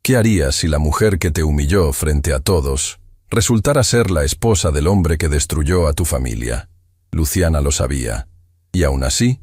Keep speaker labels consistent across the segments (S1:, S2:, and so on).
S1: ¿Qué harías si la mujer que te humilló frente a todos resultara ser la esposa del hombre que destruyó a tu familia? Luciana lo sabía, y aún así,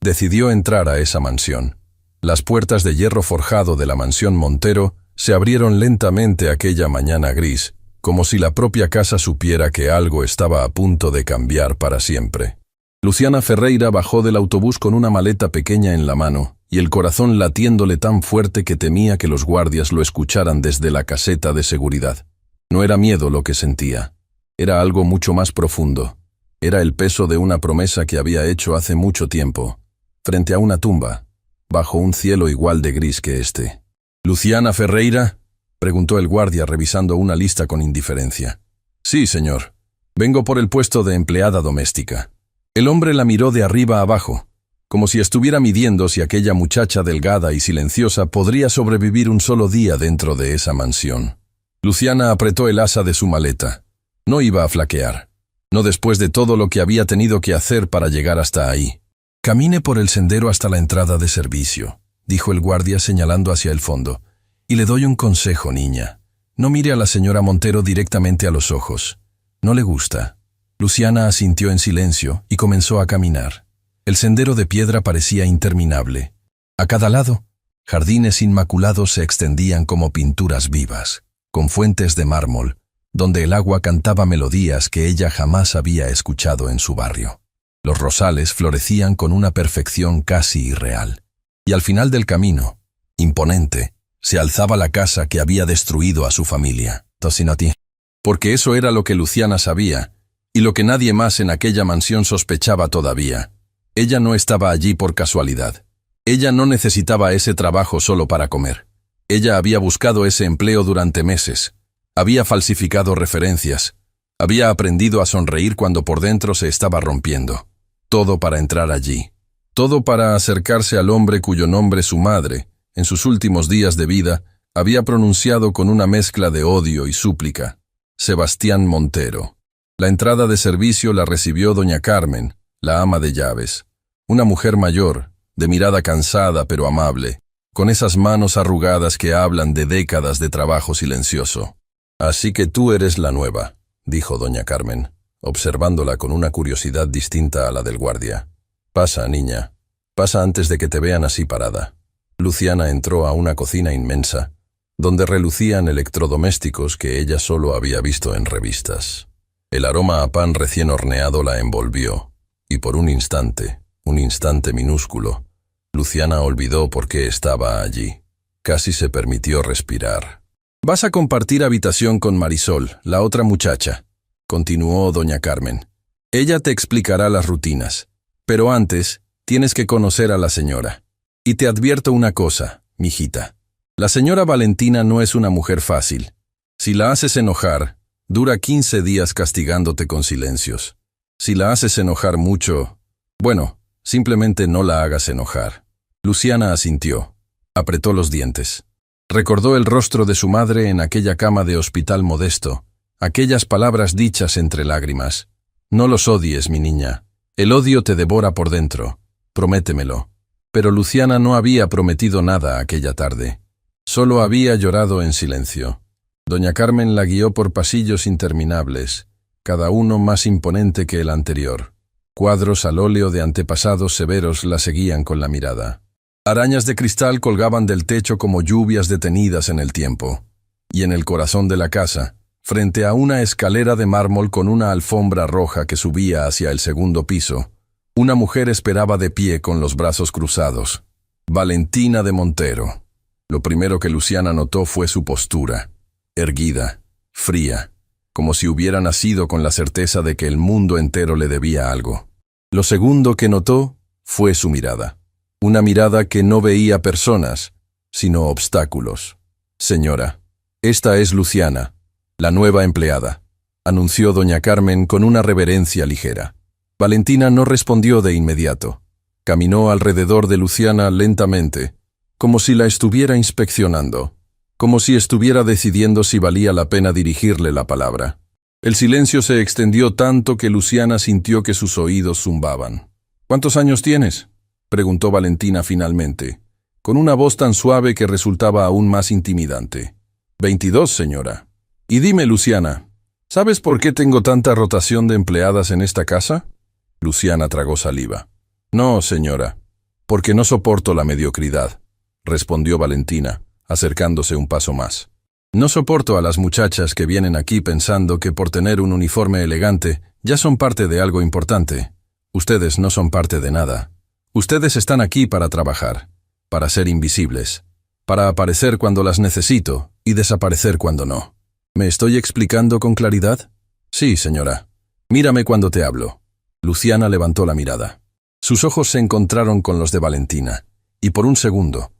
S1: decidió entrar a esa mansión. Las puertas de hierro forjado de la mansión Montero se abrieron lentamente aquella mañana gris, como si la propia casa supiera que algo estaba a punto de cambiar para siempre. Luciana Ferreira bajó del autobús con una maleta pequeña en la mano, y el corazón latiéndole tan fuerte que temía que los guardias lo escucharan desde la caseta de seguridad. No era miedo lo que sentía, era algo mucho más profundo. Era el peso de una promesa que había hecho hace mucho tiempo, frente a una tumba, bajo un cielo igual de gris que este. «¿Luciana Ferreira?», preguntó el guardia revisando una lista con indiferencia. «Sí, señor. Vengo por el puesto de empleada doméstica». El hombre la miró de arriba abajo, como si estuviera midiendo si aquella muchacha delgada y silenciosa podría sobrevivir un solo día dentro de esa mansión. Luciana apretó el asa de su maleta. No iba a flaquear. No después de todo lo que había tenido que hacer para llegar hasta ahí. «Camine por el sendero hasta la entrada de servicio», dijo el guardia señalando hacia el fondo. «Y le doy un consejo, niña. No mire a la señora Montero directamente a los ojos. No le gusta». Luciana asintió en silencio y comenzó a caminar. El sendero de piedra parecía interminable. A cada lado, jardines inmaculados se extendían como pinturas vivas, con fuentes de mármol, donde el agua cantaba melodías que ella jamás había escuchado en su barrio. Los rosales florecían con una perfección casi irreal. Y al final del camino, imponente, se alzaba la casa que había destruido a su familia, Tosinoti. Porque eso era lo que Luciana sabía, y lo que nadie más en aquella mansión sospechaba todavía. Ella no estaba allí por casualidad. Ella no necesitaba ese trabajo solo para comer. Ella había buscado ese empleo durante meses. Había falsificado referencias. Había aprendido a sonreír cuando por dentro se estaba rompiendo. Todo para entrar allí. Todo para acercarse al hombre cuyo nombre su madre, en sus últimos días de vida, había pronunciado con una mezcla de odio y súplica. Sebastián Montero. La entrada de servicio la recibió doña Carmen, la ama de llaves. Una mujer mayor, de mirada cansada pero amable, con esas manos arrugadas que hablan de décadas de trabajo silencioso. «Así que tú eres la nueva», dijo doña Carmen, observándola con una curiosidad distinta a la del guardia. «Pasa, niña. Pasa antes de que te vean así parada». Luciana entró a una cocina inmensa, donde relucían electrodomésticos que ella solo había visto en revistas. El aroma a pan recién horneado la envolvió, y por un instante minúsculo, Luciana olvidó por qué estaba allí. Casi se permitió respirar. «Vas a compartir habitación con Marisol, la otra muchacha», continuó doña Carmen. «Ella te explicará las rutinas, pero antes tienes que conocer a la señora. Y te advierto una cosa, mijita. La señora Valentina no es una mujer fácil. Si la haces enojar, dura 15 días castigándote con silencios. Si la haces enojar mucho, bueno, simplemente no la hagas enojar». Luciana asintió. Apretó los dientes. Recordó el rostro de su madre en aquella cama de hospital modesto, aquellas palabras dichas entre lágrimas. «No los odies, mi niña. El odio te devora por dentro. Prométemelo». Pero Luciana no había prometido nada aquella tarde. Solo había llorado en silencio. Doña Carmen la guió por pasillos interminables, cada uno más imponente que el anterior. Cuadros al óleo de antepasados severos la seguían con la mirada. Arañas de cristal colgaban del techo como lluvias detenidas en el tiempo. Y en el corazón de la casa, frente a una escalera de mármol con una alfombra roja que subía hacia el segundo piso, una mujer esperaba de pie con los brazos cruzados. Valentina de Montero. Lo primero que Luciana notó fue su postura, erguida, fría, como si hubiera nacido con la certeza de que el mundo entero le debía algo. Lo segundo que notó fue su mirada. Una mirada que no veía personas, sino obstáculos. «Señora, esta es Luciana, la nueva empleada», anunció doña Carmen con una reverencia ligera. Valentina no respondió de inmediato. Caminó alrededor de Luciana lentamente, como si la estuviera inspeccionando, como si estuviera decidiendo si valía la pena dirigirle la palabra. El silencio se extendió tanto que Luciana sintió que sus oídos zumbaban. «¿Cuántos años tienes?», preguntó Valentina finalmente. con una voz tan suave que resultaba aún más intimidante. 22, señora. Y dime, Luciana, ¿sabes por qué tengo tanta rotación de empleadas en esta casa? Luciana tragó saliva. No, señora, porque no soporto la mediocridad, respondió Valentina, acercándose un paso más. No soporto a las muchachas que vienen aquí pensando que por tener un uniforme elegante ya son parte de algo importante. Ustedes no son parte de nada. Ustedes están aquí para trabajar, para ser invisibles, para aparecer cuando las necesito y desaparecer cuando no. ¿Me estoy explicando con claridad? Sí, señora. Mírame cuando te hablo. Luciana levantó la mirada. Sus ojos se encontraron con los de Valentina, y por un segundo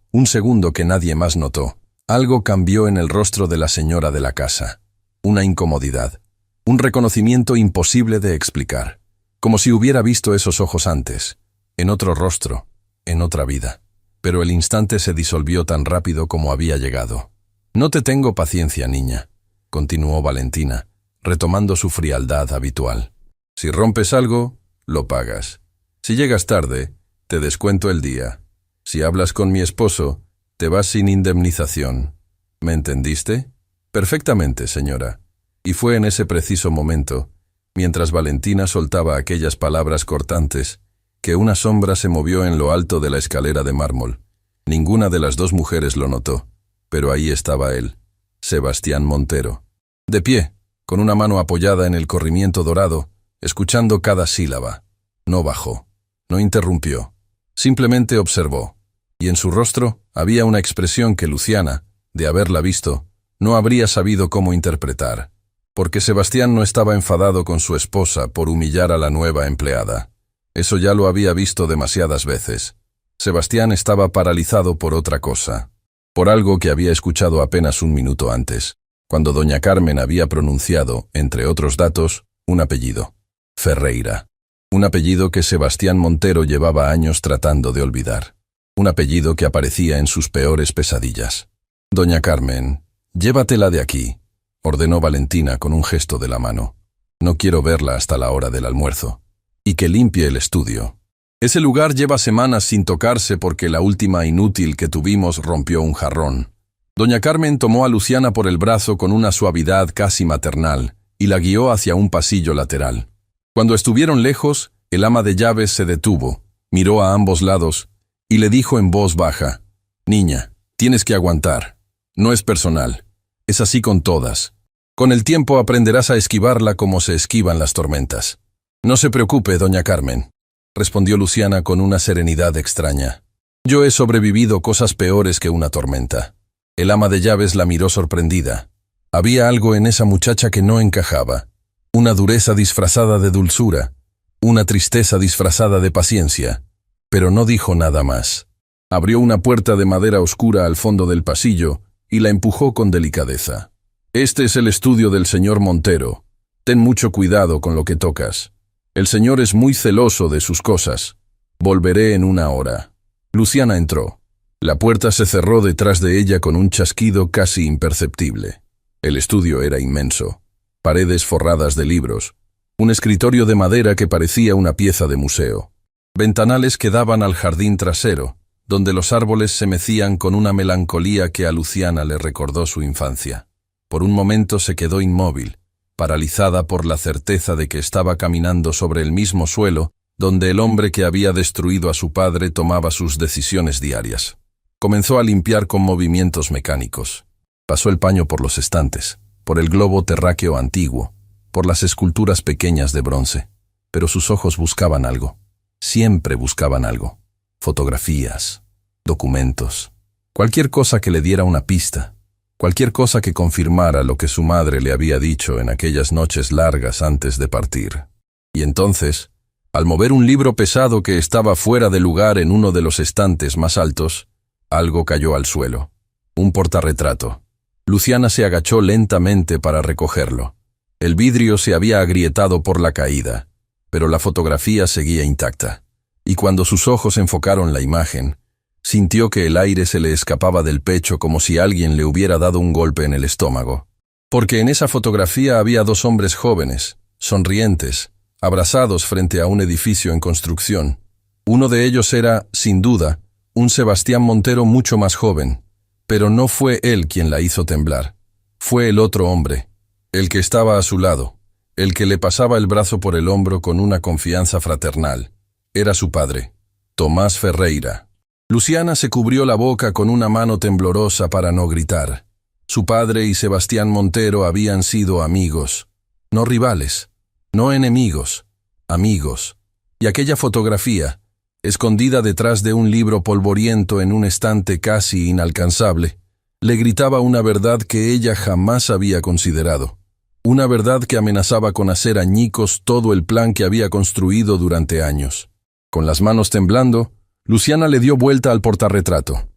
S1: que nadie más notó, algo cambió en el rostro de la señora de la casa. Una incomodidad, un reconocimiento imposible de explicar, como si hubiera visto esos ojos antes, en otro rostro, en otra vida. Pero el instante se disolvió tan rápido como había llegado. No te tengo paciencia, niña, continuó Valentina, retomando su frialdad habitual. Si rompes algo, lo pagas. Si llegas tarde, te descuento el día. Si hablas con mi esposo, te vas sin indemnización. ¿Me entendiste? Perfectamente, señora. Y fue en ese preciso momento, mientras Valentina soltaba aquellas palabras cortantes, que una sombra se movió en lo alto de la escalera de mármol. Ninguna de las dos mujeres lo notó, pero ahí estaba él, Sebastián Montero, de pie, con una mano apoyada en el corrimiento dorado, escuchando cada sílaba. No bajó, no interrumpió, simplemente observó, y en su rostro había una expresión que Luciana, de haberla visto, no habría sabido cómo interpretar, porque Sebastián no estaba enfadado con su esposa por humillar a la nueva empleada. Eso ya lo había visto demasiadas veces. Sebastián estaba paralizado por otra cosa, por algo que había escuchado apenas un minuto antes, cuando doña Carmen había pronunciado, entre otros datos, un apellido: Ferreira. Un apellido que Sebastián Montero llevaba años tratando de olvidar. Un apellido que aparecía en sus peores pesadillas. Doña Carmen, llévatela de aquí, ordenó Valentina con un gesto de la mano. No quiero verla hasta la hora del almuerzo. Y que limpie el estudio. Ese lugar lleva semanas sin tocarse porque la última inútil que tuvimos rompió un jarrón. Doña Carmen tomó a Luciana por el brazo con una suavidad casi maternal y la guió hacia un pasillo lateral. Cuando estuvieron lejos, el ama de llaves se detuvo, miró a ambos lados y le dijo en voz baja: «Niña, tienes que aguantar. No es personal. Es así con todas. Con el tiempo aprenderás a esquivarla como se esquivan las tormentas». «No se preocupe, doña Carmen», respondió Luciana con una serenidad extraña. «Yo he sobrevivido cosas peores que una tormenta». El ama de llaves la miró sorprendida. Había algo en esa muchacha que no encajaba. Una dureza disfrazada de dulzura, una tristeza disfrazada de paciencia. Pero no dijo nada más. Abrió una puerta de madera oscura al fondo del pasillo y la empujó con delicadeza. «Este es el estudio del señor Montero. Ten mucho cuidado con lo que tocas. El señor es muy celoso de sus cosas. Volveré en una hora». Luciana entró. La puerta se cerró detrás de ella con un chasquido casi imperceptible. El estudio era inmenso. Paredes forradas de libros. Un escritorio de madera que parecía una pieza de museo. Ventanales que daban al jardín trasero, donde los árboles se mecían con una melancolía que a Luciana le recordó su infancia. Por un momento se quedó inmóvil, paralizada por la certeza de que estaba caminando sobre el mismo suelo donde el hombre que había destruido a su padre tomaba sus decisiones diarias. Comenzó a limpiar con movimientos mecánicos. Pasó el paño por los estantes, por el globo terráqueo antiguo, por las esculturas pequeñas de bronce. Pero sus ojos buscaban algo. Siempre buscaban algo. Fotografías, documentos, cualquier cosa que le diera una pista. Cualquier cosa que confirmara lo que su madre le había dicho en aquellas noches largas antes de partir. Y entonces, al mover un libro pesado que estaba fuera de lugar en uno de los estantes más altos, algo cayó al suelo. Un portarretrato. Luciana se agachó lentamente para recogerlo. El vidrio se había agrietado por la caída, pero la fotografía seguía intacta. Y cuando sus ojos enfocaron la imagen, sintió que el aire se le escapaba del pecho como si alguien le hubiera dado un golpe en el estómago. Porque en esa fotografía había dos hombres jóvenes, sonrientes, abrazados frente a un edificio en construcción. Uno de ellos era, sin duda, un Sebastián Montero mucho más joven, pero no fue él quien la hizo temblar. Fue el otro hombre, el que estaba a su lado, el que le pasaba el brazo por el hombro con una confianza fraternal. Era su padre, Tomás Ferreira. Luciana se cubrió la boca con una mano temblorosa para no gritar. Su padre y Sebastián Montero habían sido amigos, no rivales, no enemigos, amigos. Y aquella fotografía, escondida detrás de un libro polvoriento en un estante casi inalcanzable, le gritaba una verdad que ella jamás había considerado. Una verdad que amenazaba con hacer añicos todo el plan que había construido durante años. Con las manos temblando, Luciana le dio vuelta al portarretrato.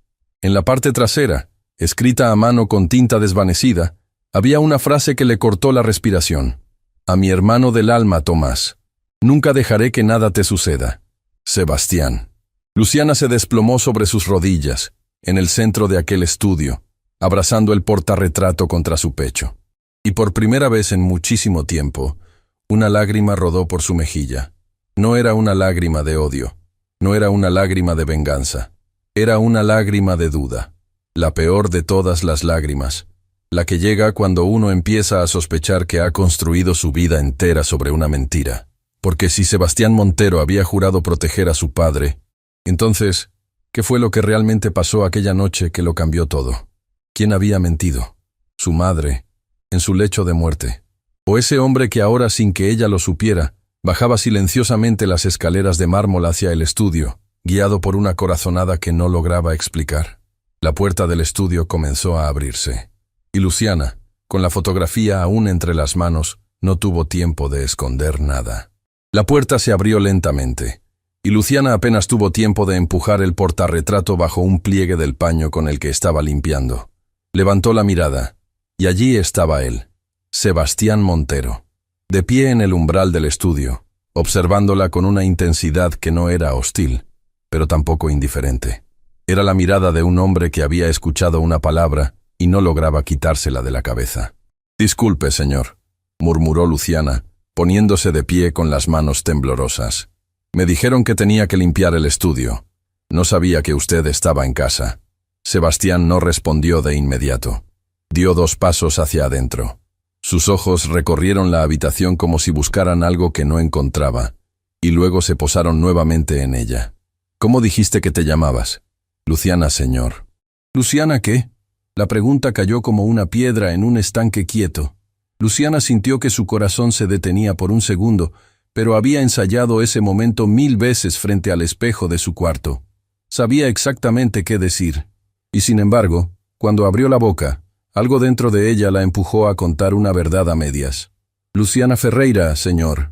S1: En la parte trasera, escrita a mano con tinta desvanecida, había una frase que le cortó la respiración. A mi hermano del alma, Tomás. Nunca dejaré que nada te suceda. Sebastián. Luciana se desplomó sobre sus rodillas, en el centro de aquel estudio, abrazando el portarretrato contra su pecho. Y por primera vez en muchísimo tiempo, una lágrima rodó por su mejilla. No era una lágrima de odio, no era una lágrima de venganza, era una lágrima de duda, la peor de todas las lágrimas, la que llega cuando uno empieza a sospechar que ha construido su vida entera sobre una mentira. Porque si Sebastián Montero había jurado proteger a su padre, entonces, ¿qué fue lo que realmente pasó aquella noche que lo cambió todo? ¿Quién había mentido? ¿Su madre, en su lecho de muerte? ¿O ese hombre que ahora, sin que ella lo supiera, bajaba silenciosamente las escaleras de mármol hacia el estudio, guiado por una corazonada que no lograba explicar? La puerta del estudio comenzó a abrirse, y Luciana, con la fotografía aún entre las manos, no tuvo tiempo de esconder nada. La puerta se abrió lentamente, y Luciana apenas tuvo tiempo de empujar el portarretrato bajo un pliegue del paño con el que estaba limpiando. Levantó la mirada, y allí estaba él, Sebastián Montero, de pie en el umbral del estudio, observándola con una intensidad que no era hostil, pero tampoco indiferente. Era la mirada de un hombre que había escuchado una palabra y no lograba quitársela de la cabeza. «Disculpe, señor», murmuró Luciana, poniéndose de pie con las manos temblorosas. «Me dijeron que tenía que limpiar el estudio. No sabía que usted estaba en casa». Sebastián no respondió de inmediato. Dio 2 pasos hacia adentro. Sus ojos recorrieron la habitación como si buscaran algo que no encontraba, y luego se posaron nuevamente en ella. «¿Cómo dijiste que te llamabas?» «Luciana, señor». «¿Luciana qué?» La pregunta cayó como una piedra en un estanque quieto. Luciana sintió que su corazón se detenía por un segundo, pero había ensayado ese momento 1000 veces frente al espejo de su cuarto. Sabía exactamente qué decir. Y sin embargo, cuando abrió la boca, algo dentro de ella la empujó a contar una verdad a medias. «Luciana Ferreira, señor».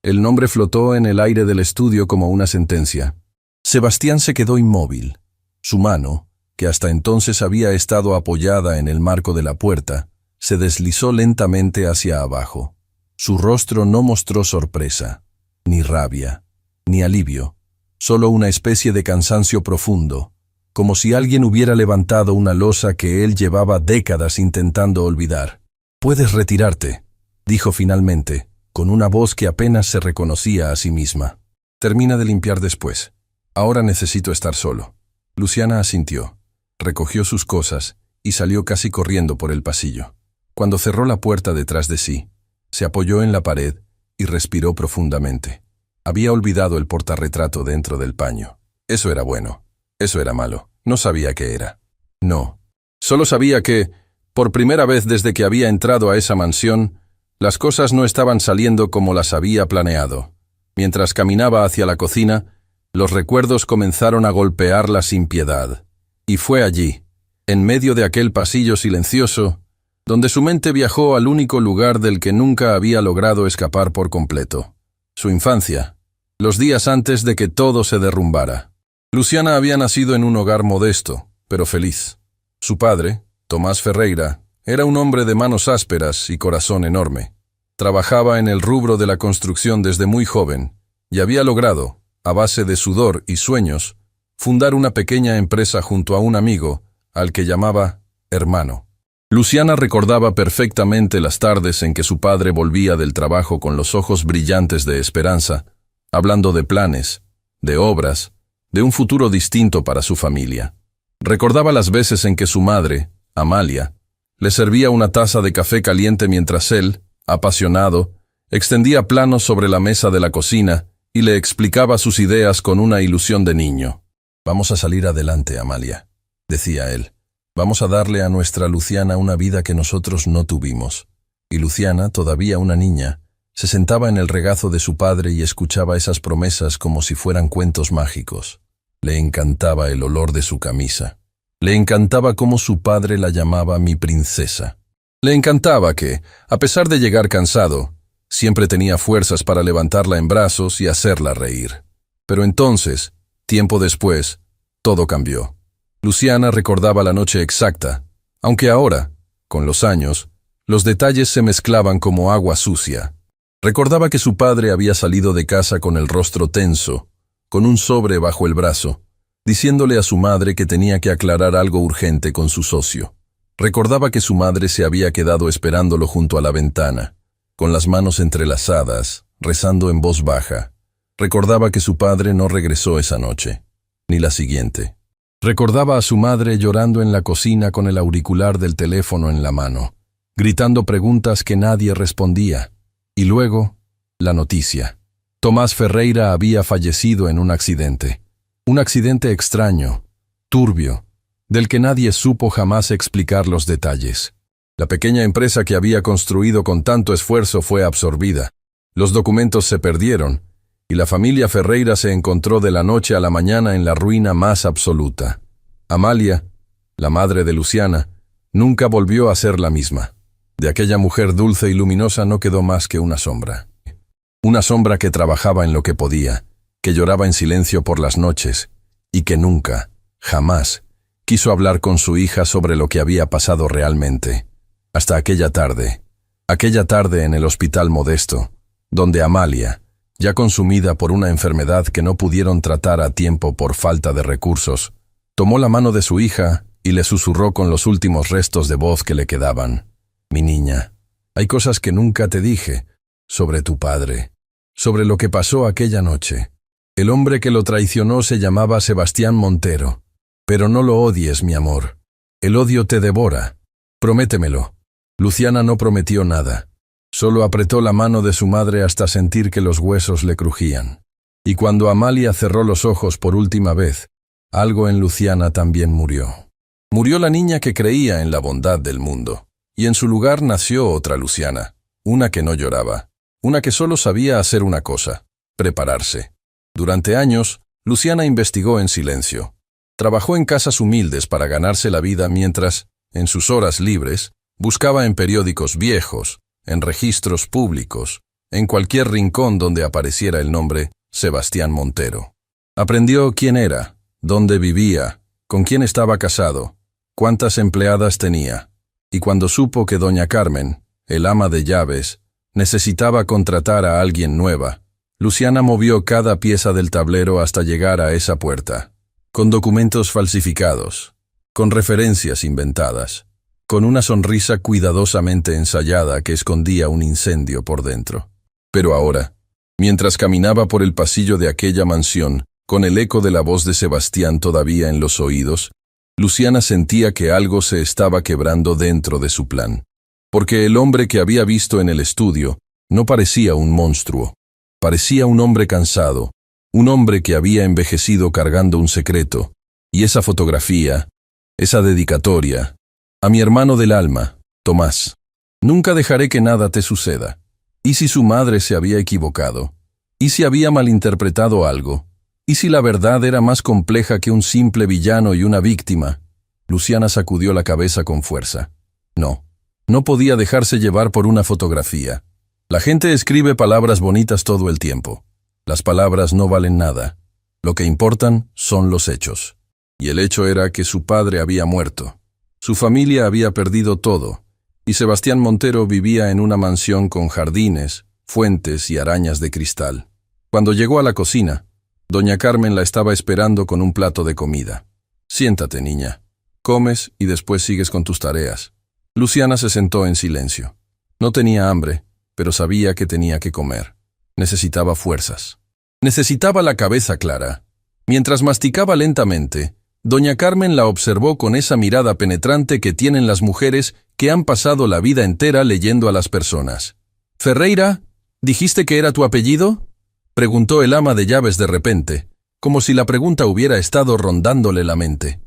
S1: El nombre flotó en el aire del estudio como una sentencia. Sebastián se quedó inmóvil. Su mano, que hasta entonces había estado apoyada en el marco de la puerta, se deslizó lentamente hacia abajo. Su rostro no mostró sorpresa, ni rabia, ni alivio, solo una especie de cansancio profundo, como si alguien hubiera levantado una losa que él llevaba décadas intentando olvidar. «Puedes retirarte», dijo finalmente, con una voz que apenas se reconocía a sí misma. «Termina de limpiar después. Ahora necesito estar solo». Luciana asintió, recogió sus cosas y salió casi corriendo por el pasillo. Cuando cerró la puerta detrás de sí, se apoyó en la pared y respiró profundamente. Había olvidado el portarretrato dentro del paño. Eso era bueno, eso era malo. No sabía qué era. No. Solo sabía que, por primera vez desde que había entrado a esa mansión, las cosas no estaban saliendo como las había planeado. Mientras caminaba hacia la cocina, los recuerdos comenzaron a golpearla sin piedad. Y fue allí, en medio de aquel pasillo silencioso, donde su mente viajó al único lugar del que nunca había logrado escapar por completo. Su infancia, los días antes de que todo se derrumbara. Luciana había nacido en un hogar modesto, pero feliz. Su padre, Tomás Ferreira, era un hombre de manos ásperas y corazón enorme. Trabajaba en el rubro de la construcción desde muy joven y había logrado, a base de sudor y sueños, fundar una pequeña empresa junto a un amigo, al que llamaba hermano. Luciana recordaba perfectamente las tardes en que su padre volvía del trabajo con los ojos brillantes de esperanza, hablando de planes, de obras, de un futuro distinto para su familia. Recordaba las veces en que su madre, Amalia, le servía una taza de café caliente mientras él, apasionado, extendía planos sobre la mesa de la cocina y le explicaba sus ideas con una ilusión de niño. «Vamos a salir adelante, Amalia», decía él. «Vamos a darle a nuestra Luciana una vida que nosotros no tuvimos». Y Luciana, todavía una niña, se sentaba en el regazo de su padre y escuchaba esas promesas como si fueran cuentos mágicos. Le encantaba el olor de su camisa. Le encantaba cómo su padre la llamaba mi princesa. Le encantaba que, a pesar de llegar cansado, siempre tenía fuerzas para levantarla en brazos y hacerla reír. Pero entonces, tiempo después, todo cambió. Luciana recordaba la noche exacta, aunque ahora, con los años, los detalles se mezclaban como agua sucia. Recordaba que su padre había salido de casa con el rostro tenso, con un sobre bajo el brazo, diciéndole a su madre que tenía que aclarar algo urgente con su socio. Recordaba que su madre se había quedado esperándolo junto a la ventana, con las manos entrelazadas, rezando en voz baja. Recordaba que su padre no regresó esa noche, ni la siguiente. Recordaba a su madre llorando en la cocina con el auricular del teléfono en la mano, gritando preguntas que nadie respondía. Y luego, la noticia. Tomás Ferreira había fallecido en un accidente extraño, turbio, del que nadie supo jamás explicar los detalles. La pequeña empresa que había construido con tanto esfuerzo fue absorbida. Los documentos se perdieron, y la familia Ferreira se encontró de la noche a la mañana en la ruina más absoluta. Amalia, la madre de Luciana, nunca volvió a ser la misma. De aquella mujer dulce y luminosa no quedó más que una sombra. Una sombra que trabajaba en lo que podía, que lloraba en silencio por las noches, y que nunca, jamás, quiso hablar con su hija sobre lo que había pasado realmente. Hasta aquella tarde en el hospital Modesto, donde Amalia, ya consumida por una enfermedad que no pudieron tratar a tiempo por falta de recursos, tomó la mano de su hija y le susurró con los últimos restos de voz que le quedaban. «Mi niña, hay cosas que nunca te dije sobre tu padre, sobre lo que pasó aquella noche. El hombre que lo traicionó se llamaba Sebastián Montero. Pero no lo odies, mi amor. El odio te devora. Prométemelo». Luciana no prometió nada. Solo apretó la mano de su madre hasta sentir que los huesos le crujían. Y cuando Amalia cerró los ojos por última vez, algo en Luciana también murió. Murió la niña que creía en la bondad del mundo. Y en su lugar nació otra Luciana, una que no lloraba, una que solo sabía hacer una cosa: prepararse. Durante años, Luciana investigó en silencio. Trabajó en casas humildes para ganarse la vida mientras, en sus horas libres, buscaba en periódicos viejos, en registros públicos, en cualquier rincón donde apareciera el nombre Sebastián Montero. Aprendió quién era, dónde vivía, con quién estaba casado, cuántas empleadas tenía. Y cuando supo que doña Carmen, el ama de llaves, necesitaba contratar a alguien nueva, Luciana movió cada pieza del tablero hasta llegar a esa puerta, con documentos falsificados, con referencias inventadas, con una sonrisa cuidadosamente ensayada que escondía un incendio por dentro. Pero ahora, mientras caminaba por el pasillo de aquella mansión, con el eco de la voz de Sebastián todavía en los oídos, Luciana sentía que algo se estaba quebrando dentro de su plan, porque el hombre que había visto en el estudio no parecía un monstruo, parecía un hombre cansado, un hombre que había envejecido cargando un secreto, y esa fotografía, esa dedicatoria: «A mi hermano del alma, Tomás, nunca dejaré que nada te suceda». ¿Y si su madre se había equivocado? ¿Y si había malinterpretado algo? ¿Y si la verdad era más compleja que un simple villano y una víctima? Luciana sacudió la cabeza con fuerza. No podía dejarse llevar por una fotografía. La gente escribe palabras bonitas todo el tiempo. Las palabras no valen nada. Lo que importan son los hechos. Y el hecho era que su padre había muerto. Su familia había perdido todo, y Sebastián Montero vivía en una mansión con jardines, fuentes y arañas de cristal. Cuando llegó a la cocina, doña Carmen la estaba esperando con un plato de comida. «Siéntate, niña. Comes y después sigues con tus tareas». Luciana se sentó en silencio. No tenía hambre, pero sabía que tenía que comer. Necesitaba fuerzas. Necesitaba la cabeza clara. Mientras masticaba lentamente, doña Carmen la observó con esa mirada penetrante que tienen las mujeres que han pasado la vida entera leyendo a las personas. «Ferreira, ¿dijiste que era tu apellido?», preguntó el ama de llaves de repente, como si la pregunta hubiera estado rondándole la mente.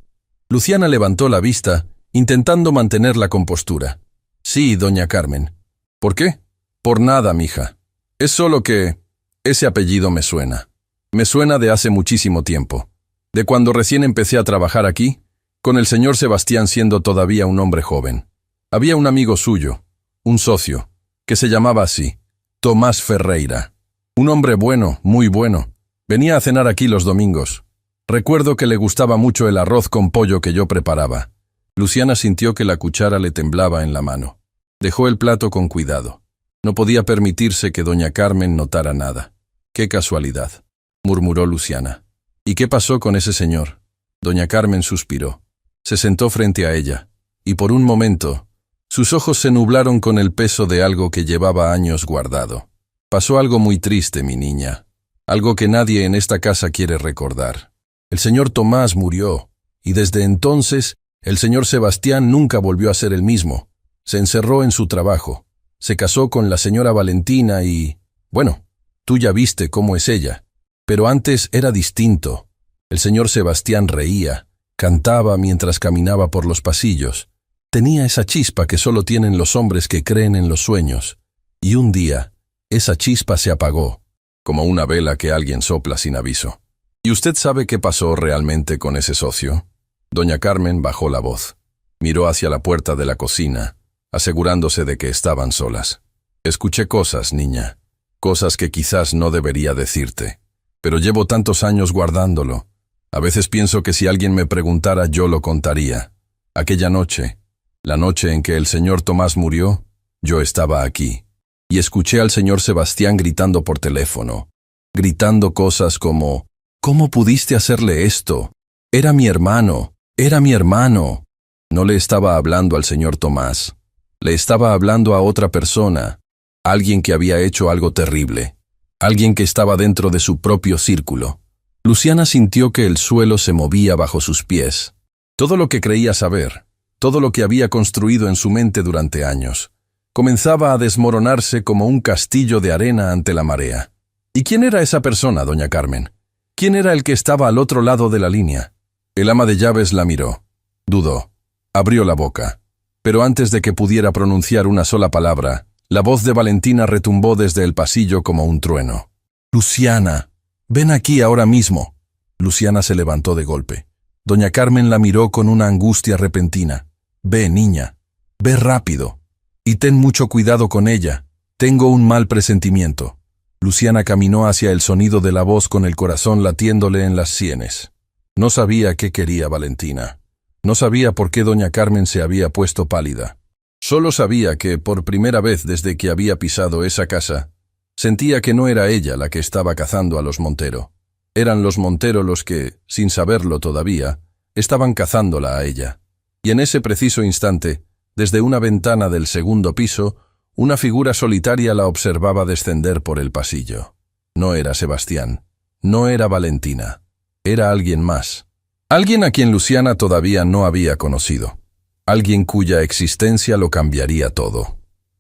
S1: Luciana levantó la vista, intentando mantener la compostura. «Sí, doña Carmen». «¿Por qué?». «Por nada, mija. Es solo que ese apellido me suena. Me suena de hace muchísimo tiempo. De cuando recién empecé a trabajar aquí, con el señor Sebastián siendo todavía un hombre joven. Había un amigo suyo, un socio, que se llamaba así, Tomás Ferreira. Un hombre bueno, muy bueno. Venía a cenar aquí los domingos. Recuerdo que le gustaba mucho el arroz con pollo que yo preparaba». Luciana sintió que la cuchara le temblaba en la mano. Dejó el plato con cuidado. No podía permitirse que doña Carmen notara nada. «Qué casualidad», murmuró Luciana. «¿Y qué pasó con ese señor?». Doña Carmen suspiró. Se sentó frente a ella, y por un momento, sus ojos se nublaron con el peso de algo que llevaba años guardado. «Pasó algo muy triste, mi niña. Algo que nadie en esta casa quiere recordar. El señor Tomás murió, y desde entonces, el señor Sebastián nunca volvió a ser el mismo. Se encerró en su trabajo. Se casó con la señora Valentina y... bueno, tú ya viste cómo es ella. Pero antes era distinto. El señor Sebastián reía, cantaba mientras caminaba por los pasillos. Tenía esa chispa que solo tienen los hombres que creen en los sueños. Y un día, esa chispa se apagó, como una vela que alguien sopla sin aviso. ¿Y usted sabe qué pasó realmente con ese socio?». Doña Carmen bajó la voz. Miró hacia la puerta de la cocina, asegurándose de que estaban solas. «Escuché cosas, niña. Cosas que quizás no debería decirte. Pero llevo tantos años guardándolo. A veces pienso que si alguien me preguntara yo lo contaría. Aquella noche, la noche en que el señor Tomás murió, yo estaba aquí. Y escuché al señor Sebastián gritando por teléfono. Gritando cosas como: «¿Cómo pudiste hacerle esto? Era mi hermano. Era mi hermano». No le estaba hablando al señor Tomás. Le estaba hablando a otra persona. Alguien que había hecho algo terrible. Alguien que estaba dentro de su propio círculo. Luciana sintió que el suelo se movía bajo sus pies. Todo lo que creía saber, todo lo que había construido en su mente durante años, comenzaba a desmoronarse como un castillo de arena ante la marea. ¿Y quién era esa persona, doña Carmen? ¿Quién era el que estaba al otro lado de la línea? El ama de llaves la miró. Dudó. Abrió la boca. Pero antes de que pudiera pronunciar una sola palabra, la voz de Valentina retumbó desde el pasillo como un trueno. «Luciana, ven aquí ahora mismo». Luciana se levantó de golpe. Doña Carmen la miró con una angustia repentina. «Ve, niña, ve rápido. Y ten mucho cuidado con ella. Tengo un mal presentimiento». Luciana caminó hacia el sonido de la voz con el corazón latiéndole en las sienes. No sabía qué quería Valentina. No sabía por qué doña Carmen se había puesto pálida. Solo sabía que, por primera vez desde que había pisado esa casa, sentía que no era ella la que estaba cazando a los Montero. Eran los Montero los que, sin saberlo todavía, estaban cazándola a ella. Y en ese preciso instante, desde una ventana del segundo piso, una figura solitaria la observaba descender por el pasillo. No era Sebastián, no era Valentina, era alguien más. Alguien a quien Luciana todavía no había conocido. Alguien cuya existencia lo cambiaría todo.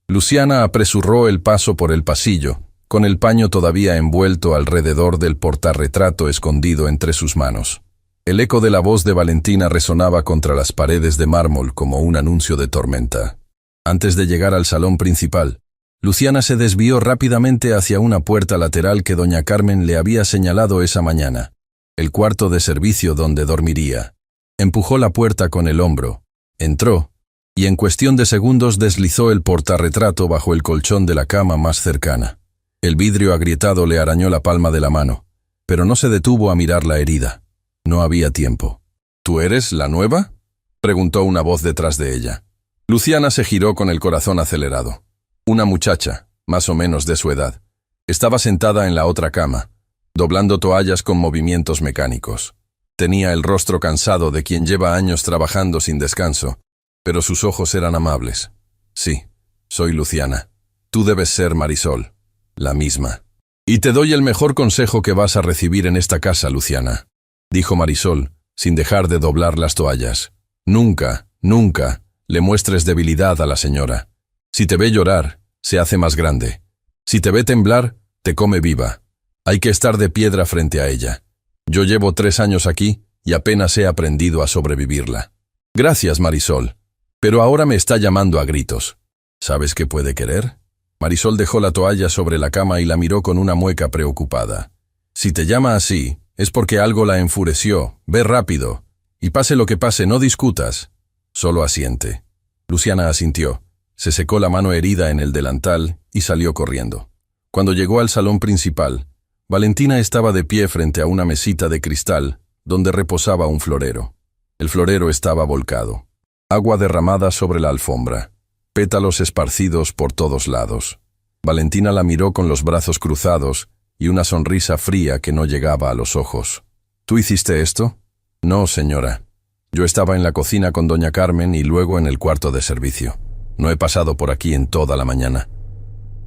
S1: Luciana apresuró el paso por el pasillo, con el paño todavía envuelto alrededor del portarretrato escondido entre sus manos. El eco de la voz de Valentina resonaba contra las paredes de mármol como un anuncio de tormenta. Antes de llegar al salón principal, Luciana se desvió rápidamente hacia una puerta lateral que doña Carmen le había señalado esa mañana, el cuarto de servicio donde dormiría. Empujó la puerta con el hombro, entró, y en cuestión de segundos deslizó el portarretrato bajo el colchón de la cama más cercana. El vidrio agrietado le arañó la palma de la mano, pero no se detuvo a mirar la herida. No había tiempo. «¿Tú eres la nueva?», preguntó una voz detrás de ella. Luciana se giró con el corazón acelerado. Una muchacha, más o menos de su edad, estaba sentada en la otra cama, doblando toallas con movimientos mecánicos. Tenía el rostro cansado de quien lleva años trabajando sin descanso, pero sus ojos eran amables. «Sí, soy Luciana. Tú debes ser Marisol, la misma. Y te doy el mejor consejo que vas a recibir en esta casa, Luciana. dijo Marisol, sin dejar de doblar las toallas. Nunca, nunca le muestres debilidad a la señora. Si te ve llorar, se hace más grande. Si te ve temblar, te come viva. Hay que estar de piedra frente a ella. Yo llevo 3 años aquí y apenas he aprendido a sobrevivirla. Gracias, Marisol. Pero ahora me está llamando a gritos. ¿Sabes qué puede querer? Marisol dejó la toalla sobre la cama y la miró con una mueca preocupada. Si te llama así, es porque algo la enfureció. Ve rápido. Y pase lo que pase, no discutas. Solo asiente. Luciana asintió. Se secó la mano herida en el delantal y salió corriendo. Cuando llegó al salón principal, Valentina estaba de pie frente a una mesita de cristal donde reposaba un florero. El florero estaba volcado. Agua derramada sobre la alfombra. Pétalos esparcidos por todos lados. Valentina la miró con los brazos cruzados y una sonrisa fría que no llegaba a los ojos. ¿Tú hiciste esto? No, señora. Yo estaba en la cocina con doña Carmen y luego en el cuarto de servicio. No he pasado por aquí en toda la mañana.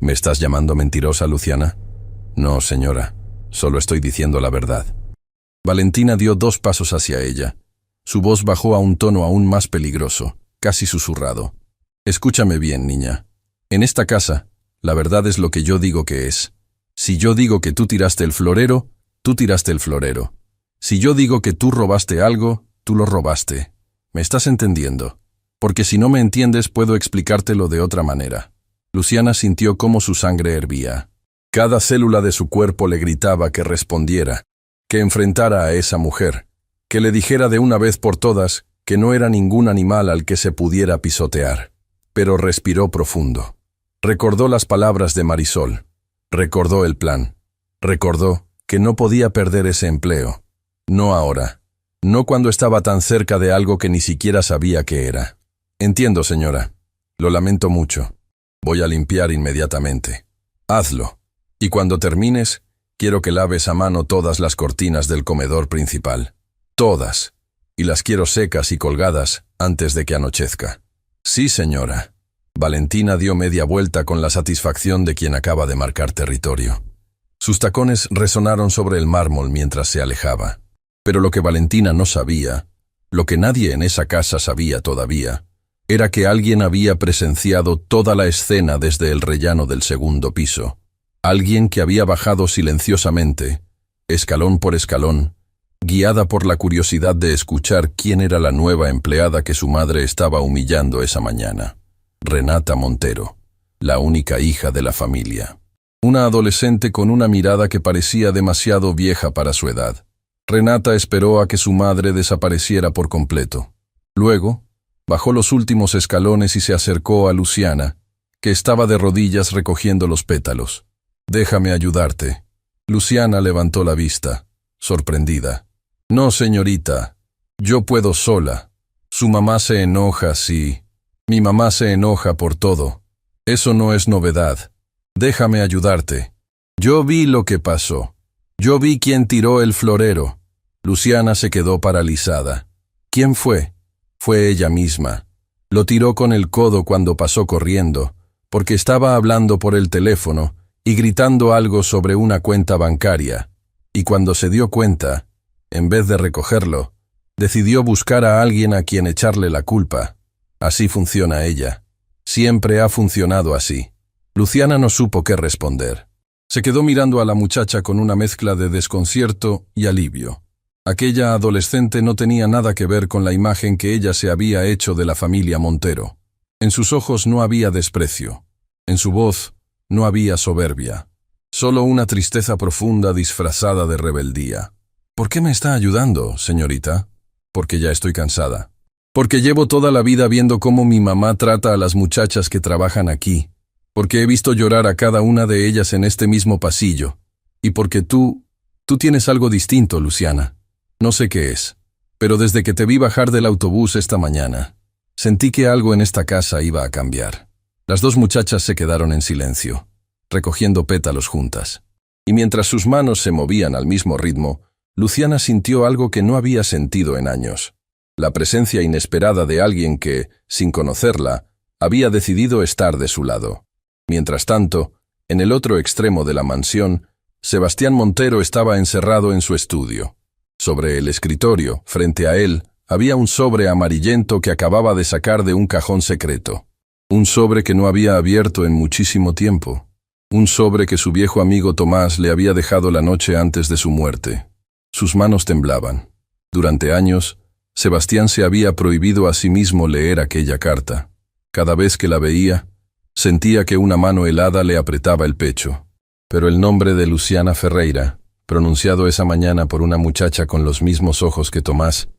S1: ¿Me estás llamando mentirosa, Luciana? No, señora. Solo estoy diciendo la verdad. Valentina dio 2 pasos hacia ella. Su voz bajó a un tono aún más peligroso, casi susurrado. Escúchame bien, niña. En esta casa, la verdad es lo que yo digo que es. Si yo digo que tú tiraste el florero, tú tiraste el florero. Si yo digo que tú robaste algo, tú lo robaste. ¿Me estás entendiendo? Porque si no me entiendes puedo explicártelo de otra manera. Luciana sintió cómo su sangre hervía. Cada célula de su cuerpo le gritaba que respondiera, que enfrentara a esa mujer, que le dijera de una vez por todas que no era ningún animal al que se pudiera pisotear. Pero respiró profundo. Recordó las palabras de Marisol. Recordó el plan. Recordó que no podía perder ese empleo. No ahora. No cuando estaba tan cerca de algo que ni siquiera sabía qué era. Entiendo, señora. Lo lamento mucho. Voy a limpiar inmediatamente. Hazlo. Y cuando termines, quiero que laves a mano todas las cortinas del comedor principal. Todas. Y las quiero secas y colgadas antes de que anochezca. Sí, señora. Valentina dio media vuelta con la satisfacción de quien acaba de marcar territorio. Sus tacones resonaron sobre el mármol mientras se alejaba. Pero lo que Valentina no sabía, lo que nadie en esa casa sabía todavía, era que alguien había presenciado toda la escena desde el rellano del 2.º piso. Alguien que había bajado silenciosamente, escalón por escalón, guiada por la curiosidad de escuchar quién era la nueva empleada que su madre estaba humillando esa mañana. Renata Montero, la única hija de la familia. Una adolescente con una mirada que parecía demasiado vieja para su edad. Renata esperó a que su madre desapareciera por completo. Luego, bajó los últimos escalones y se acercó a Luciana, que estaba de rodillas recogiendo los pétalos. «Déjame ayudarte». Luciana levantó la vista, sorprendida. «No, señorita, yo puedo sola. Su mamá se enoja si... Mi mamá se enoja por todo. Eso no es novedad. Déjame ayudarte. Yo vi lo que pasó. Yo vi quién tiró el florero». Luciana se quedó paralizada. ¿Quién fue? Fue ella misma. Lo tiró con el codo cuando pasó corriendo, porque estaba hablando por el teléfono y gritando algo sobre una cuenta bancaria. Y cuando se dio cuenta, en vez de recogerlo, decidió buscar a alguien a quien echarle la culpa. Así funciona ella. Siempre ha funcionado así. Luciana no supo qué responder. Se quedó mirando a la muchacha con una mezcla de desconcierto y alivio. Aquella adolescente no tenía nada que ver con la imagen que ella se había hecho de la familia Montero. En sus ojos no había desprecio. En su voz no había soberbia. Solo una tristeza profunda disfrazada de rebeldía. ¿Por qué me está ayudando, señorita? Porque ya estoy cansada. Porque llevo toda la vida viendo cómo mi mamá trata a las muchachas que trabajan aquí. Porque he visto llorar a cada una de ellas en este mismo pasillo. Y porque tú tienes algo distinto, Luciana. No sé qué es, pero desde que te vi bajar del autobús esta mañana, sentí que algo en esta casa iba a cambiar. Las 2 muchachas se quedaron en silencio, recogiendo pétalos juntas. Y mientras sus manos se movían al mismo ritmo, Luciana sintió algo que no había sentido en años. La presencia inesperada de alguien que, sin conocerla, había decidido estar de su lado. Mientras tanto, en el otro extremo de la mansión, Sebastián Montero estaba encerrado en su estudio. Sobre el escritorio, frente a él, había un sobre amarillento que acababa de sacar de un cajón secreto. Un sobre que no había abierto en muchísimo tiempo. Un sobre que su viejo amigo Tomás le había dejado la noche antes de su muerte. Sus manos temblaban. Durante años, Sebastián se había prohibido a sí mismo leer aquella carta. Cada vez que la veía, sentía que una mano helada le apretaba el pecho. Pero el nombre de Luciana Ferreira, pronunciado esa mañana por una muchacha con los mismos ojos que Tomás,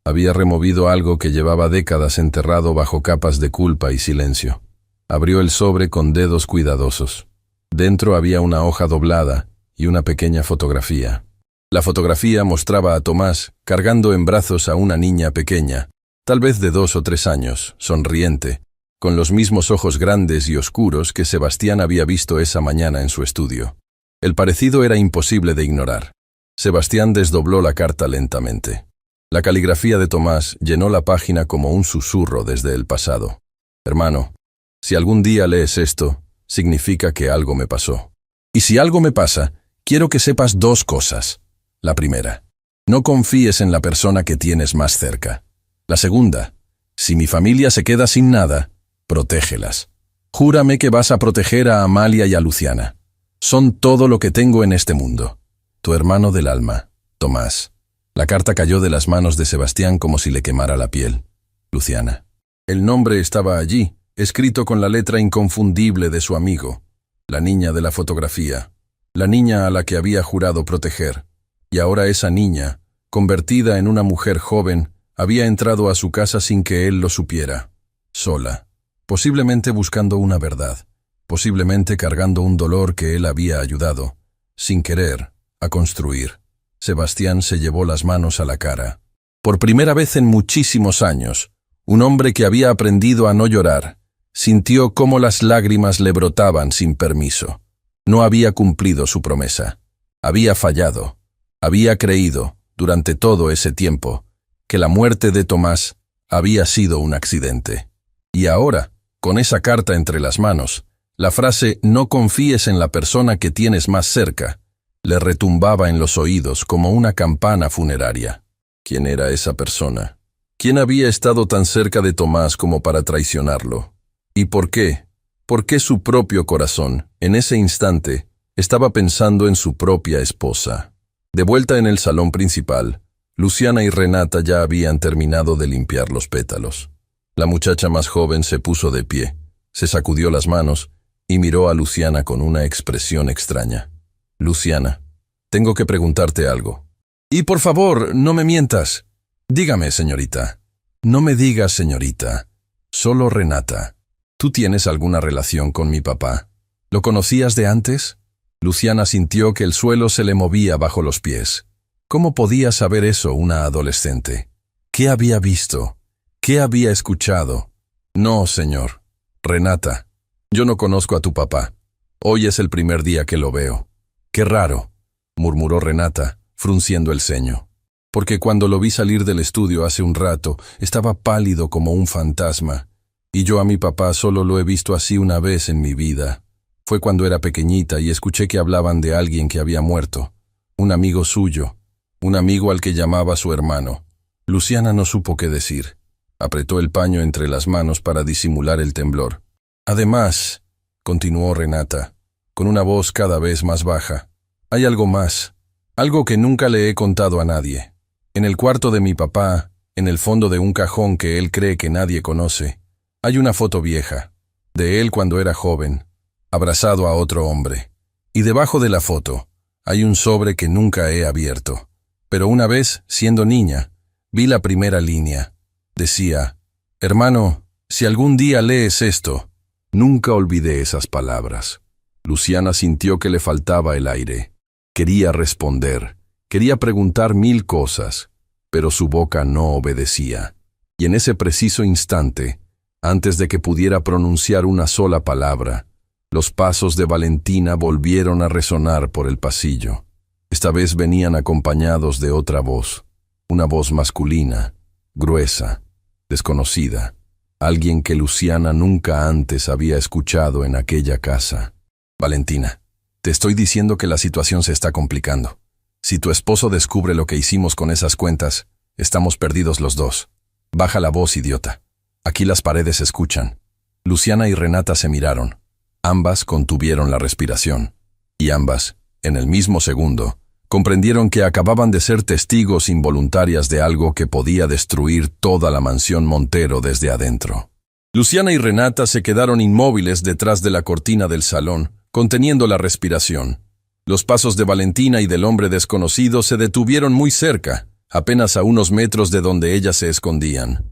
S1: había removido algo que llevaba décadas enterrado bajo capas de culpa y silencio. Abrió el sobre con dedos cuidadosos. Dentro había una hoja doblada y una pequeña fotografía. La fotografía mostraba a Tomás cargando en brazos a una niña pequeña, tal vez de 2 o 3 años, sonriente, con los mismos ojos grandes y oscuros que Sebastián había visto esa mañana en su estudio. El parecido era imposible de ignorar. Sebastián desdobló la carta lentamente. La caligrafía de Tomás llenó la página como un susurro desde el pasado. Hermano, si algún día lees esto, significa que algo me pasó. Y si algo me pasa, quiero que sepas 2 cosas. La primera, no confíes en la persona que tienes más cerca. La segunda, si mi familia se queda sin nada, protégelas. Júrame que vas a proteger a Amalia y a Luciana. Son todo lo que tengo en este mundo. Tu hermano del alma, Tomás. La carta cayó de las manos de Sebastián como si le quemara la piel. Luciana. El nombre estaba allí, escrito con la letra inconfundible de su amigo, la niña de la fotografía, la niña a la que había jurado proteger. Y ahora esa niña, convertida en una mujer joven, había entrado a su casa sin que él lo supiera. Sola, posiblemente buscando una verdad, posiblemente cargando un dolor que él había ayudado, sin querer, a construir. Sebastián se llevó las manos a la cara. Por primera vez en muchísimos años, un hombre que había aprendido a no llorar, sintió cómo las lágrimas le brotaban sin permiso. No había cumplido su promesa. Había fallado. Había creído, durante todo ese tiempo, que la muerte de Tomás había sido un accidente. Y ahora, con esa carta entre las manos, la frase «no confíes en la persona que tienes más cerca» le retumbaba en los oídos como una campana funeraria. ¿Quién era esa persona? ¿Quién había estado tan cerca de Tomás como para traicionarlo? ¿Y por qué? ¿Por qué su propio corazón, en ese instante, estaba pensando en su propia esposa? De vuelta en el salón principal, Luciana y Renata ya habían terminado de limpiar los pétalos. La muchacha más joven se puso de pie, se sacudió las manos y miró a Luciana con una expresión extraña. Luciana, tengo que preguntarte algo. Y por favor, no me mientas. Dígame, señorita. No me digas, señorita. Solo Renata. ¿Tú tienes alguna relación con mi papá? ¿Lo conocías de antes? Luciana sintió que el suelo se le movía bajo los pies. ¿Cómo podía saber eso una adolescente? ¿Qué había visto? ¿Qué había escuchado? No, señor. Renata, yo no conozco a tu papá. Hoy es el primer día que lo veo. Qué raro, murmuró Renata, frunciendo el ceño. Porque cuando lo vi salir del estudio hace un rato, estaba pálido como un fantasma. Y yo a mi papá solo lo he visto así una vez en mi vida. Fue cuando era pequeñita y escuché que hablaban de alguien que había muerto. Un amigo suyo. Un amigo al que llamaba su hermano. Luciana no supo qué decir. Apretó el paño entre las manos para disimular el temblor. Además, continuó Renata, con una voz cada vez más baja, hay algo más, algo que nunca le he contado a nadie. En el cuarto de mi papá, en el fondo de un cajón que él cree que nadie conoce, hay una foto vieja, de él cuando era joven, abrazado a otro hombre. Y debajo de la foto, hay un sobre que nunca he abierto. Pero una vez, siendo niña, vi la primera línea. Decía, hermano, si algún día lees esto, nunca olvidé esas palabras. Luciana sintió que le faltaba el aire. Quería responder, quería preguntar 1000 cosas, pero su boca no obedecía. Y en ese preciso instante, antes de que pudiera pronunciar una sola palabra, los pasos de Valentina volvieron a resonar por el pasillo. Esta vez venían acompañados de otra voz, una voz masculina, gruesa, desconocida, alguien que Luciana nunca antes había escuchado en aquella casa. Valentina, te estoy diciendo que la situación se está complicando. Si tu esposo descubre lo que hicimos con esas cuentas, estamos perdidos los dos. Baja la voz, idiota. Aquí las paredes escuchan. Luciana y Renata se miraron. Ambas contuvieron la respiración. Y ambas, en el mismo segundo, comprendieron que acababan de ser testigos involuntarias de algo que podía destruir toda la mansión Montero desde adentro. Luciana y Renata se quedaron inmóviles detrás de la cortina del salón, conteniendo la respiración. Los pasos de Valentina y del hombre desconocido se detuvieron muy cerca, apenas a unos metros de donde ellas se escondían.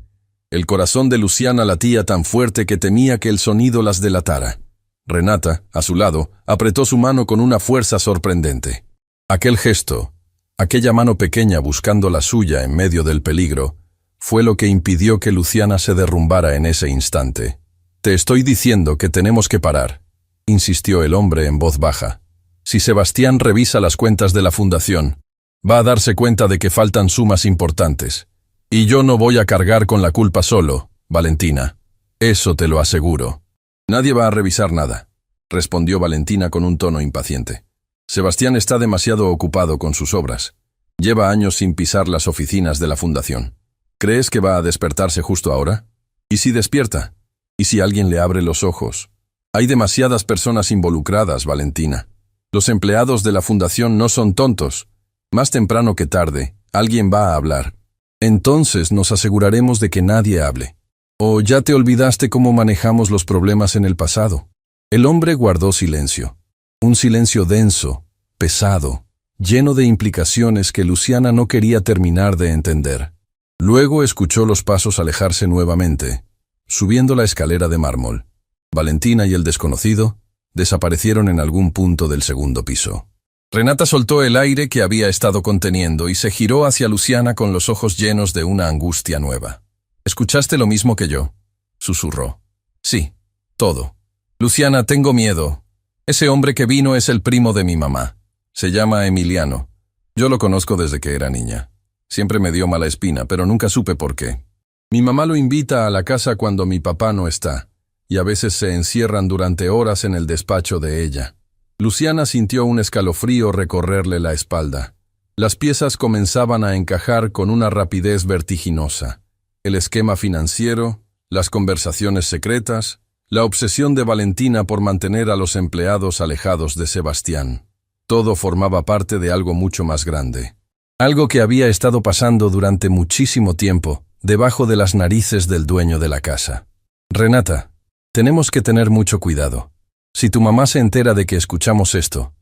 S1: El corazón de Luciana latía tan fuerte que temía que el sonido las delatara. Renata, a su lado, apretó su mano con una fuerza sorprendente. Aquel gesto, aquella mano pequeña buscando la suya en medio del peligro, fue lo que impidió que Luciana se derrumbara en ese instante. «Te estoy diciendo que tenemos que parar», insistió el hombre en voz baja. «Si Sebastián revisa las cuentas de la fundación, va a darse cuenta de que faltan sumas importantes. Y yo no voy a cargar con la culpa solo, Valentina. Eso te lo aseguro». «Nadie va a revisar nada», respondió Valentina con un tono impaciente. «Sebastián está demasiado ocupado con sus obras. Lleva años sin pisar las oficinas de la fundación. ¿Crees que va a despertarse justo ahora? ¿Y si despierta? ¿Y si alguien le abre los ojos? Hay demasiadas personas involucradas, Valentina. Los empleados de la fundación no son tontos. Más temprano que tarde, alguien va a hablar. Entonces nos aseguraremos de que nadie hable. ¿O ya te olvidaste cómo manejamos los problemas en el pasado?». El hombre guardó silencio. Un silencio denso, pesado, lleno de implicaciones que Luciana no quería terminar de entender. Luego escuchó los pasos alejarse nuevamente, subiendo la escalera de mármol. Valentina y el desconocido desaparecieron en algún punto del segundo piso. Renata soltó el aire que había estado conteniendo y se giró hacia Luciana con los ojos llenos de una angustia nueva. «¿Escuchaste lo mismo que yo?», susurró. «Sí, todo. Luciana, tengo miedo. Ese hombre que vino es el primo de mi mamá. Se llama Emiliano. Yo lo conozco desde que era niña. Siempre me dio mala espina, pero nunca supe por qué. Mi mamá lo invita a la casa cuando mi papá no está, y a veces se encierran durante horas en el despacho de ella». Luciana sintió un escalofrío recorrerle la espalda. Las piezas comenzaban a encajar con una rapidez vertiginosa. El esquema financiero, las conversaciones secretas, la obsesión de Valentina por mantener a los empleados alejados de Sebastián. Todo formaba parte de algo mucho más grande. Algo que había estado pasando durante muchísimo tiempo, debajo de las narices del dueño de la casa. «Renata, tenemos que tener mucho cuidado. Si tu mamá se entera de que escuchamos esto,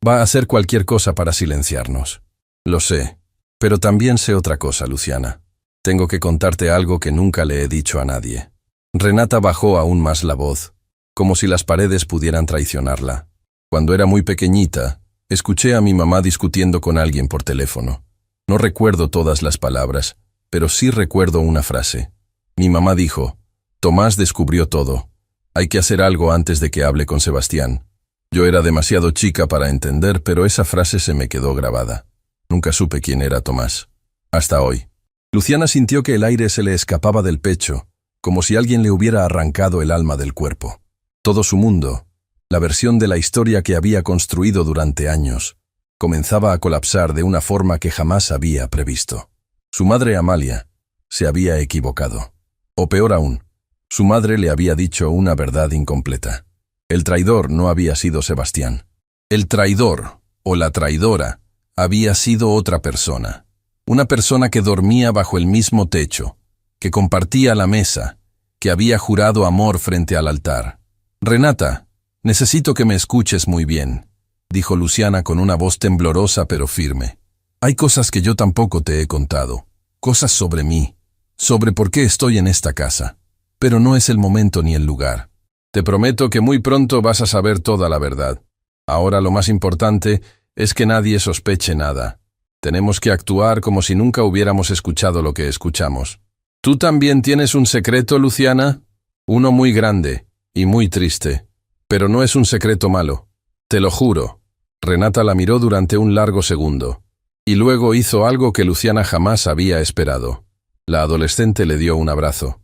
S1: va a hacer cualquier cosa para silenciarnos». «Lo sé, pero también sé otra cosa, Luciana. Tengo que contarte algo que nunca le he dicho a nadie». Renata bajó aún más la voz, como si las paredes pudieran traicionarla. «Cuando era muy pequeñita, escuché a mi mamá discutiendo con alguien por teléfono. No recuerdo todas las palabras, pero sí recuerdo una frase. Mi mamá dijo: Tomás descubrió todo. Hay que hacer algo antes de que hable con Sebastián. Yo era demasiado chica para entender, pero esa frase se me quedó grabada. Nunca supe quién era Tomás. Hasta hoy». Luciana sintió que el aire se le escapaba del pecho, como si alguien le hubiera arrancado el alma del cuerpo. Todo su mundo, la versión de la historia que había construido durante años, comenzaba a colapsar de una forma que jamás había previsto. Su madre Amalia se había equivocado. O peor aún, su madre le había dicho una verdad incompleta. El traidor no había sido Sebastián. El traidor, o la traidora, había sido otra persona. Una persona que dormía bajo el mismo techo, que compartía la mesa, que había jurado amor frente al altar. «Renata, necesito que me escuches muy bien», dijo Luciana con una voz temblorosa pero firme. «Hay cosas que yo tampoco te he contado, cosas sobre mí, sobre por qué estoy en esta casa, pero no es el momento ni el lugar. Te prometo que muy pronto vas a saber toda la verdad. Ahora lo más importante es que nadie sospeche nada. Tenemos que actuar como si nunca hubiéramos escuchado lo que escuchamos. ¿Tú también tienes un secreto, Luciana? Uno muy grande y muy triste, pero no es un secreto malo. Te lo juro». Renata la miró durante un largo segundo, y luego hizo algo que Luciana jamás había esperado. La adolescente le dio un abrazo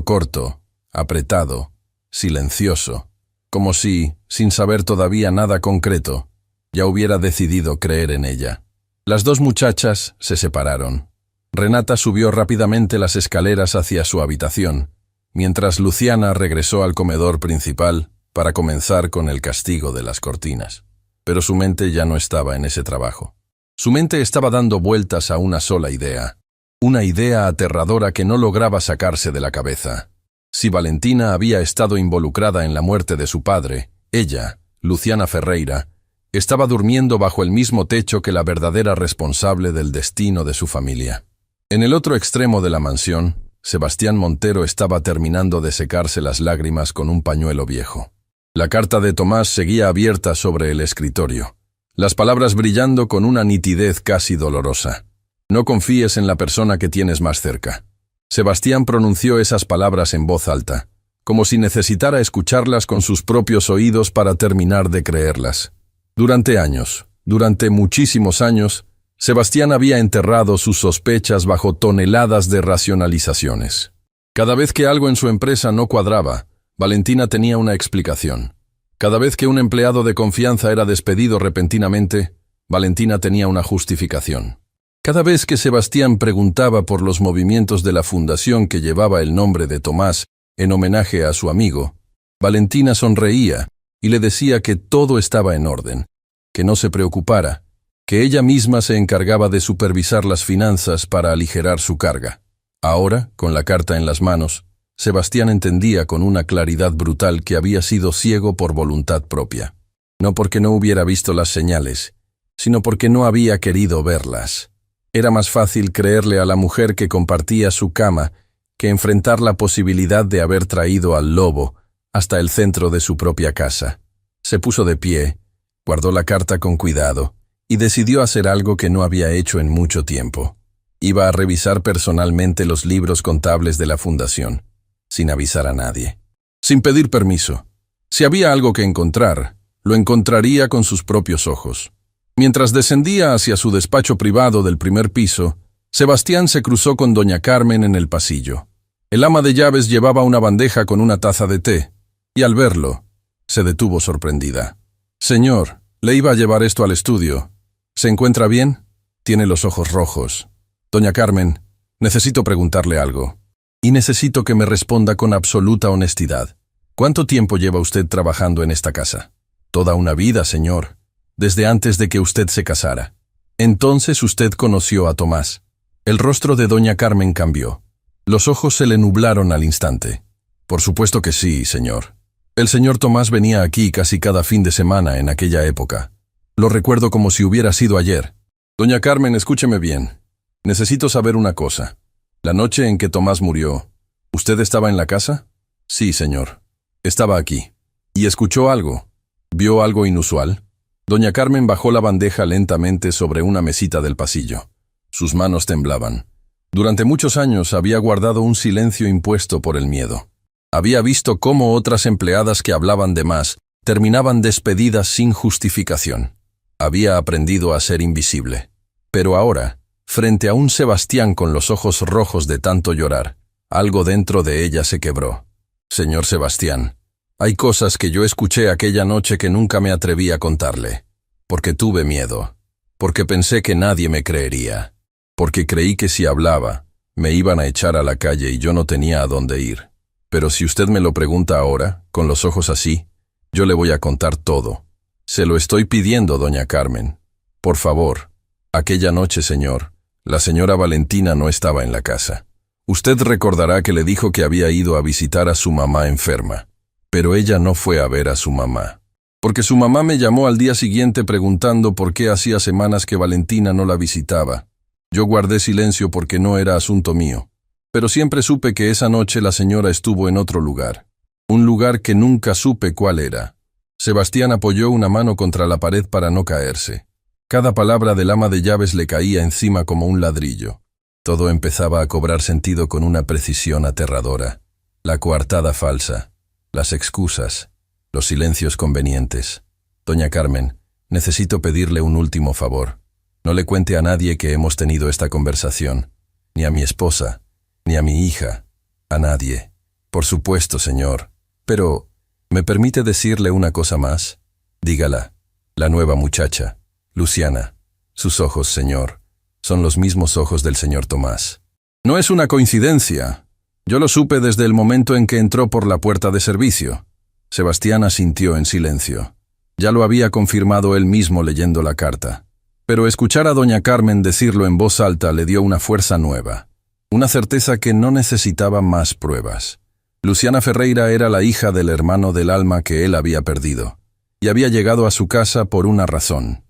S1: corto, apretado, silencioso, como si, sin saber todavía nada concreto, ya hubiera decidido creer en ella. Las dos muchachas se separaron. Renata subió rápidamente las escaleras hacia su habitación, mientras Luciana regresó al comedor principal para comenzar con el castigo de las cortinas. Pero su mente ya no estaba en ese trabajo. Su mente estaba dando vueltas a una sola idea. Una idea aterradora que no lograba sacarse de la cabeza. Si Valentina había estado involucrada en la muerte de su padre, ella, Luciana Ferreira, estaba durmiendo bajo el mismo techo que la verdadera responsable del destino de su familia. En el otro extremo de la mansión, Sebastián Montero estaba terminando de secarse las lágrimas con un pañuelo viejo. La carta de Tomás seguía abierta sobre el escritorio, las palabras brillando con una nitidez casi dolorosa. No confíes en la persona que tienes más cerca. Sebastián pronunció esas palabras en voz alta, como si necesitara escucharlas con sus propios oídos para terminar de creerlas. Durante años, durante muchísimos años, Sebastián había enterrado sus sospechas bajo toneladas de racionalizaciones. Cada vez que algo en su empresa no cuadraba, Valentina tenía una explicación. Cada vez que un empleado de confianza era despedido repentinamente, Valentina tenía una justificación. Cada vez que Sebastián preguntaba por los movimientos de la fundación que llevaba el nombre de Tomás en homenaje a su amigo, Valentina sonreía y le decía que todo estaba en orden, que no se preocupara, que ella misma se encargaba de supervisar las finanzas para aligerar su carga. Ahora, con la carta en las manos, Sebastián entendía con una claridad brutal que había sido ciego por voluntad propia. No porque no hubiera visto las señales, sino porque no había querido verlas. Era más fácil creerle a la mujer que compartía su cama que enfrentar la posibilidad de haber traído al lobo hasta el centro de su propia casa. Se puso de pie, guardó la carta con cuidado y decidió hacer algo que no había hecho en mucho tiempo. Iba a revisar personalmente los libros contables de la fundación, sin avisar a nadie, sin pedir permiso. Si había algo que encontrar, lo encontraría con sus propios ojos. Mientras descendía hacia su despacho privado del primer piso, Sebastián se cruzó con doña Carmen en el pasillo. El ama de llaves llevaba una bandeja con una taza de té, y al verlo, se detuvo sorprendida. «Señor, le iba a llevar esto al estudio. ¿Se encuentra bien?» Tiene los ojos rojos. «Doña Carmen, necesito preguntarle algo. Y necesito que me responda con absoluta honestidad. ¿Cuánto tiempo lleva usted trabajando en esta casa?» «Toda una vida, señor. Desde antes de que usted se casara». «Entonces usted conoció a Tomás». El rostro de doña Carmen cambió. Los ojos se le nublaron al instante. «Por supuesto que sí, señor. El señor Tomás venía aquí casi cada fin de semana en aquella época. Lo recuerdo como si hubiera sido ayer». «Doña Carmen, escúcheme bien. Necesito saber una cosa. La noche en que Tomás murió, ¿usted estaba en la casa?» «Sí, señor. Estaba aquí». «¿Y escuchó algo? ¿Vio algo inusual?» Doña Carmen bajó la bandeja lentamente sobre una mesita del pasillo. Sus manos temblaban. Durante muchos años había guardado un silencio impuesto por el miedo. Había visto cómo otras empleadas que hablaban de más terminaban despedidas sin justificación. Había aprendido a ser invisible. Pero ahora, frente a un Sebastián con los ojos rojos de tanto llorar, algo dentro de ella se quebró. «Señor Sebastián, hay cosas que yo escuché aquella noche que nunca me atreví a contarle, porque tuve miedo, porque pensé que nadie me creería, porque creí que si hablaba, me iban a echar a la calle y yo no tenía a dónde ir. Pero si usted me lo pregunta ahora, con los ojos así, yo le voy a contar todo. Se lo estoy pidiendo, doña Carmen. Por favor». Aquella noche, señor, la señora Valentina no estaba en la casa. Usted recordará que le dijo que había ido a visitar a su mamá enferma. Pero ella no fue a ver a su mamá, porque su mamá me llamó al día siguiente preguntando por qué hacía semanas que Valentina no la visitaba. Yo guardé silencio porque no era asunto mío, pero siempre supe que esa noche la señora estuvo en otro lugar, un lugar que nunca supe cuál era. Sebastián apoyó una mano contra la pared para no caerse. Cada palabra del ama de llaves le caía encima como un ladrillo. Todo empezaba a cobrar sentido con una precisión aterradora. La coartada falsa, las excusas, los silencios convenientes. «Doña Carmen, necesito pedirle un último favor. No le cuente a nadie que hemos tenido esta conversación, ni a mi esposa, ni a mi hija, a nadie». «Por supuesto, señor. Pero, ¿me permite decirle una cosa más?» «Dígala». «La nueva muchacha, Luciana. Sus ojos, señor, son los mismos ojos del señor Tomás. No es una coincidencia. Yo lo supe desde el momento en que entró por la puerta de servicio. Sebastián asintió en silencio. Ya lo había confirmado él mismo leyendo la carta. Pero escuchar a doña Carmen decirlo en voz alta le dio una fuerza nueva, una certeza que no necesitaba más pruebas. Luciana Ferreira era la hija del hermano del alma que él había perdido, y había llegado a su casa por una razón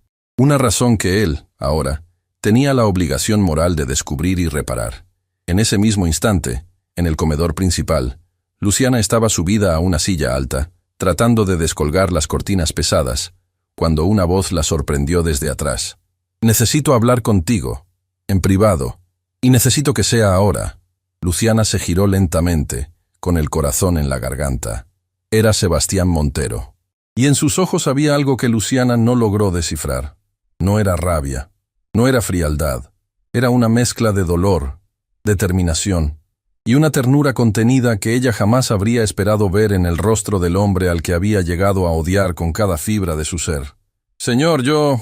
S1: que él, ahora, tenía la obligación moral de descubrir y reparar. En ese mismo instante, en el comedor principal, Luciana estaba subida a una silla alta, tratando de descolgar las cortinas pesadas, cuando una voz la sorprendió desde atrás. «Necesito hablar contigo, en privado, y necesito que sea ahora». Luciana se giró lentamente, con el corazón en la garganta. Era Sebastián Montero. Y en sus ojos había algo que Luciana no logró descifrar. No era rabia, no era frialdad, era una mezcla de dolor, determinación y una ternura contenida que ella jamás habría esperado ver en el rostro del hombre al que había llegado a odiar con cada fibra de su ser. «Señor, yo...»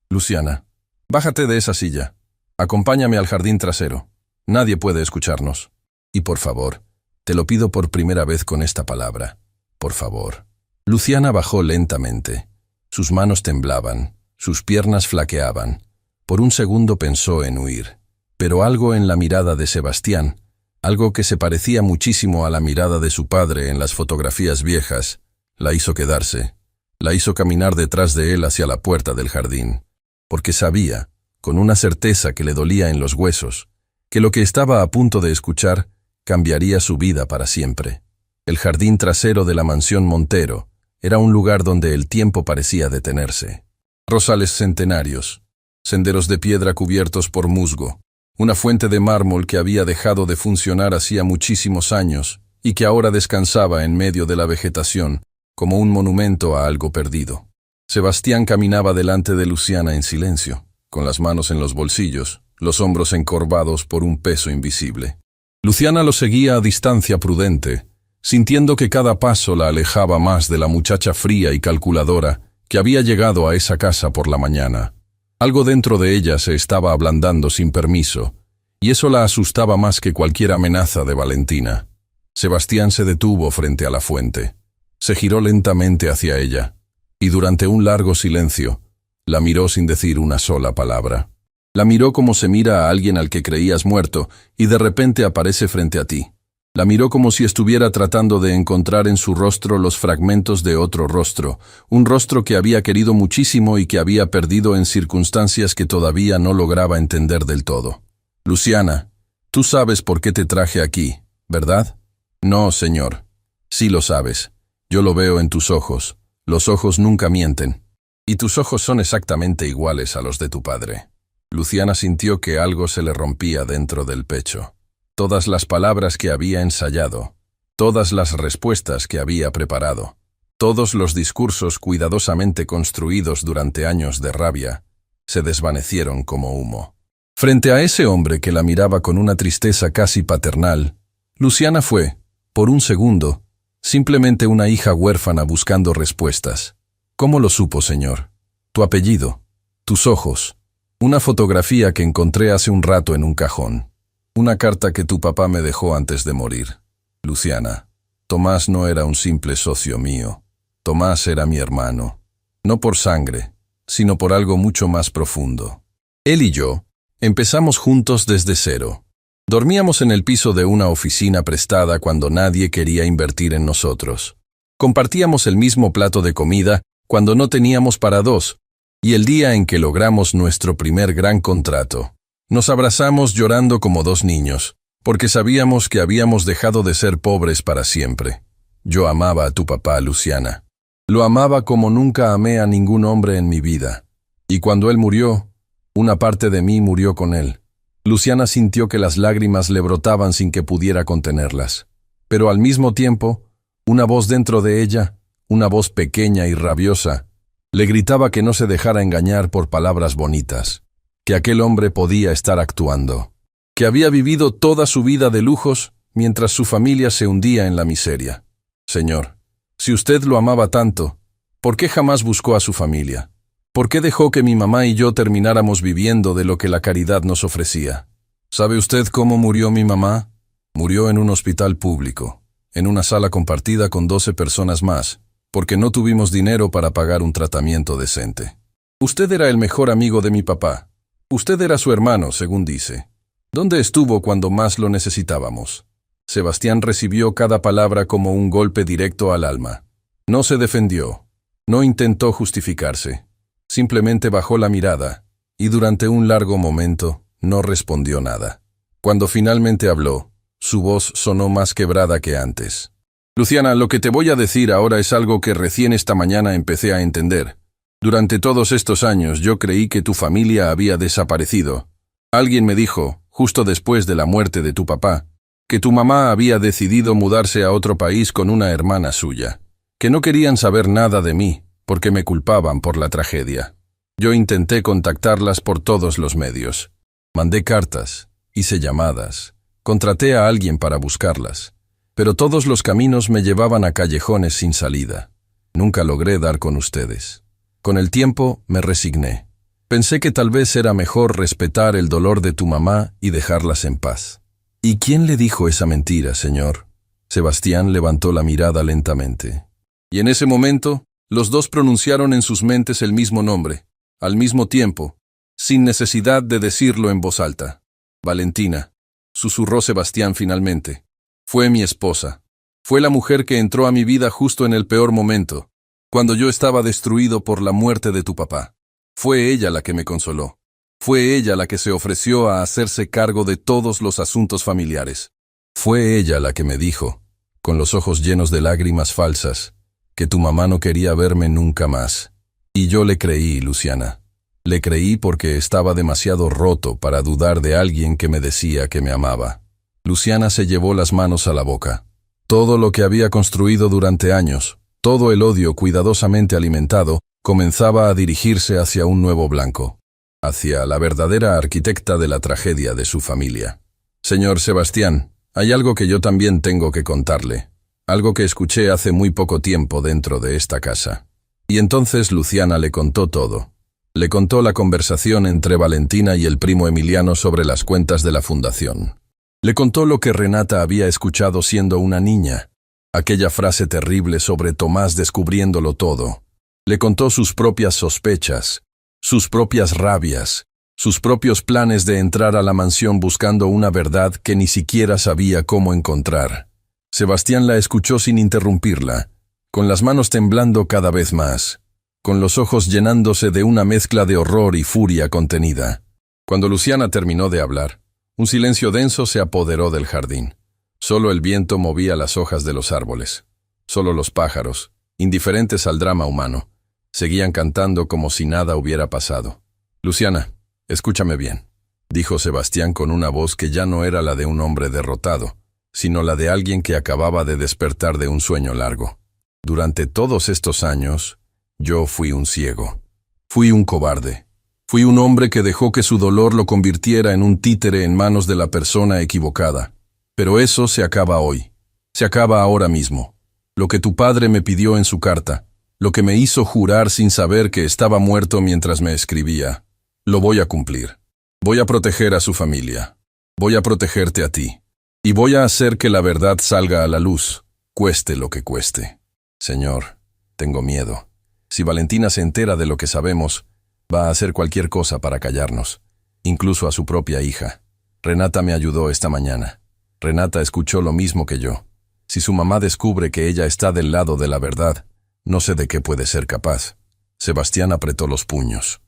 S1: «Luciana, bájate de esa silla. Acompáñame al jardín trasero. Nadie puede escucharnos. Y por favor, te lo pido por primera vez con esta palabra. Por favor». Luciana bajó lentamente. Sus manos temblaban, sus piernas flaqueaban. Por un segundo pensó en huir. Pero algo en la mirada de Sebastián, algo que se parecía muchísimo a la mirada de su padre en las fotografías viejas, la hizo quedarse. La hizo caminar detrás de él hacia la puerta del jardín. Porque sabía, con una certeza que le dolía en los huesos, que lo que estaba a punto de escuchar cambiaría su vida para siempre. El jardín trasero de la mansión Montero era un lugar donde el tiempo parecía detenerse. Rosales centenarios, senderos de piedra cubiertos por musgo, una fuente de mármol que había dejado de funcionar hacía muchísimos años y que ahora descansaba en medio de la vegetación como un monumento a algo perdido. Sebastián caminaba delante de Luciana en silencio, con las manos en los bolsillos, los hombros encorvados por un peso invisible. Luciana lo seguía a distancia prudente, sintiendo que cada paso la alejaba más de la muchacha fría y calculadora que había llegado a esa casa por la mañana. Algo dentro de ella se estaba ablandando sin permiso, y eso la asustaba más que cualquier amenaza de Valentina. Sebastián se detuvo frente a la fuente. Se giró lentamente hacia ella, y durante un largo silencio, la miró sin decir una sola palabra. La miró como se mira a alguien al que creías muerto, y de repente aparece frente a ti. La miró como si estuviera tratando de encontrar en su rostro los fragmentos de otro rostro, un rostro que había querido muchísimo y que había perdido en circunstancias que todavía no lograba entender del todo. «Luciana, tú sabes por qué te traje aquí, ¿verdad?» «No, señor. Sí lo sabes. Yo lo veo en tus ojos. Los ojos nunca mienten. Y tus ojos son exactamente iguales a los de tu padre». Luciana sintió que algo se le rompía dentro del pecho. Todas las palabras que había ensayado, todas las respuestas que había preparado, todos los discursos cuidadosamente construidos durante años de rabia, se desvanecieron como humo. Frente a ese hombre que la miraba con una tristeza casi paternal, Luciana fue, por un segundo, simplemente una hija huérfana buscando respuestas. «¿Cómo lo supo, señor? Tu apellido, tus ojos, una fotografía que encontré hace un rato en un cajón. Una carta que tu papá me dejó antes de morir. Luciana, Tomás no era un simple socio mío. Tomás era mi hermano. No por sangre, sino por algo mucho más profundo. Él y yo empezamos juntos desde cero. Dormíamos en el piso de una oficina prestada cuando nadie quería invertir en nosotros. Compartíamos el mismo plato de comida cuando no teníamos para dos, y el día en que logramos nuestro primer gran contrato, nos abrazamos llorando como dos niños, porque sabíamos que habíamos dejado de ser pobres para siempre. Yo amaba a tu papá, Luciana. Lo amaba como nunca amé a ningún hombre en mi vida. Y cuando él murió, una parte de mí murió con él. Luciana sintió que las lágrimas le brotaban sin que pudiera contenerlas. Pero al mismo tiempo, una voz dentro de ella, una voz pequeña y rabiosa, le gritaba que no se dejara engañar por palabras bonitas, que aquel hombre podía estar actuando, que había vivido toda su vida de lujos mientras su familia se hundía en la miseria. Señor, si usted lo amaba tanto, ¿por qué jamás buscó a su familia? ¿Por qué dejó que mi mamá y yo termináramos viviendo de lo que la caridad nos ofrecía? ¿Sabe usted cómo murió mi mamá? Murió en un hospital público, en una sala compartida con 12 personas más, porque no tuvimos dinero para pagar un tratamiento decente. Usted era el mejor amigo de mi papá. Usted era su hermano, según dice. ¿Dónde estuvo cuando más lo necesitábamos? Sebastián recibió cada palabra como un golpe directo al alma. No se defendió. No intentó justificarse. Simplemente bajó la mirada, y durante un largo momento no respondió nada. Cuando finalmente habló, su voz sonó más quebrada que antes. Luciana, lo que te voy a decir ahora es algo que recién esta mañana empecé a entender. Durante todos estos años yo creí que tu familia había desaparecido. Alguien me dijo, justo después de la muerte de tu papá, que tu mamá había decidido mudarse a otro país con una hermana suya, que no querían saber nada de mí, porque me culpaban por la tragedia. Yo intenté contactarlas por todos los medios. Mandé cartas, hice llamadas, contraté a alguien para buscarlas, pero todos los caminos me llevaban a callejones sin salida. Nunca logré dar con ustedes. Con el tiempo me resigné. Pensé que tal vez era mejor respetar el dolor de tu mamá y dejarlas en paz. ¿Y quién le dijo esa mentira, señor? Sebastián levantó la mirada lentamente. Y en ese momento, los dos pronunciaron en sus mentes el mismo nombre, al mismo tiempo, sin necesidad de decirlo en voz alta. Valentina, susurró Sebastián finalmente. Fue mi esposa. Fue la mujer que entró a mi vida justo en el peor momento, cuando yo estaba destruido por la muerte de tu papá. Fue ella la que me consoló. Fue ella la que se ofreció a hacerse cargo de todos los asuntos familiares. Fue ella la que me dijo, con los ojos llenos de lágrimas falsas, que tu mamá no quería verme nunca más. Y yo le creí, Luciana. Le creí porque estaba demasiado roto para dudar de alguien que me decía que me amaba. Luciana se llevó las manos a la boca. Todo lo que había construido durante años, todo el odio cuidadosamente alimentado, comenzaba a dirigirse hacia un nuevo blanco, hacia la verdadera arquitecta de la tragedia de su familia. Señor Sebastián, hay algo que yo también tengo que contarle. Algo que escuché hace muy poco tiempo dentro de esta casa. Y entonces Luciana le contó todo. Le contó la conversación entre Valentina y el primo Emiliano sobre las cuentas de la fundación. Le contó lo que Renata había escuchado siendo una niña, aquella frase terrible sobre Tomás descubriéndolo todo. Le contó sus propias sospechas, sus propias rabias, sus propios planes de entrar a la mansión buscando una verdad que ni siquiera sabía cómo encontrar. Sebastián la escuchó sin interrumpirla, con las manos temblando cada vez más, con los ojos llenándose de una mezcla de horror y furia contenida. Cuando Luciana terminó de hablar, un silencio denso se apoderó del jardín. Solo el viento movía las hojas de los árboles. Solo los pájaros, indiferentes al drama humano, seguían cantando como si nada hubiera pasado. Luciana, escúchame bien, dijo Sebastián con una voz que ya no era la de un hombre derrotado, sino la de alguien que acababa de despertar de un sueño largo. Durante todos estos años, yo fui un ciego. Fui un cobarde. Fui un hombre que dejó que su dolor lo convirtiera en un títere en manos de la persona equivocada. Pero eso se acaba hoy. Se acaba ahora mismo. Lo que tu padre me pidió en su carta, lo que me hizo jurar sin saber que estaba muerto mientras me escribía, lo voy a cumplir. Voy a proteger a su familia. Voy a protegerte a ti. Y voy a hacer que la verdad salga a la luz, cueste lo que cueste. Señor, tengo miedo. Si Valentina se entera de lo que sabemos, va a hacer cualquier cosa para callarnos, incluso a su propia hija. Renata me ayudó esta mañana. Renata escuchó lo mismo que yo. Si su mamá descubre que ella está del lado de la verdad, no sé de qué puede ser capaz. Sebastián apretó los puños.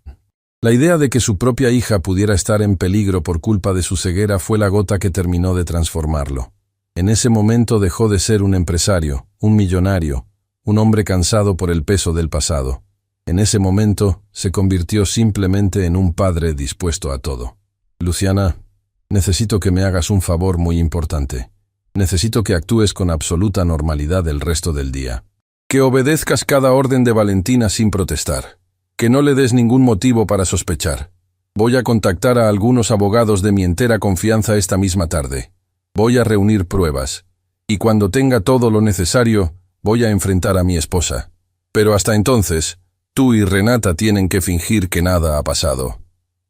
S1: La idea de que su propia hija pudiera estar en peligro por culpa de su ceguera fue la gota que terminó de transformarlo. En ese momento dejó de ser un empresario, un millonario, un hombre cansado por el peso del pasado. En ese momento se convirtió simplemente en un padre dispuesto a todo. Luciana, necesito que me hagas un favor muy importante. Necesito que actúes con absoluta normalidad el resto del día. Que obedezcas cada orden de Valentina sin protestar. Que no le des ningún motivo para sospechar. Voy a contactar a algunos abogados de mi entera confianza esta misma tarde. Voy a reunir pruebas. Y cuando tenga todo lo necesario, voy a enfrentar a mi esposa. Pero hasta entonces, Tú y Renata tienen que fingir que nada ha pasado.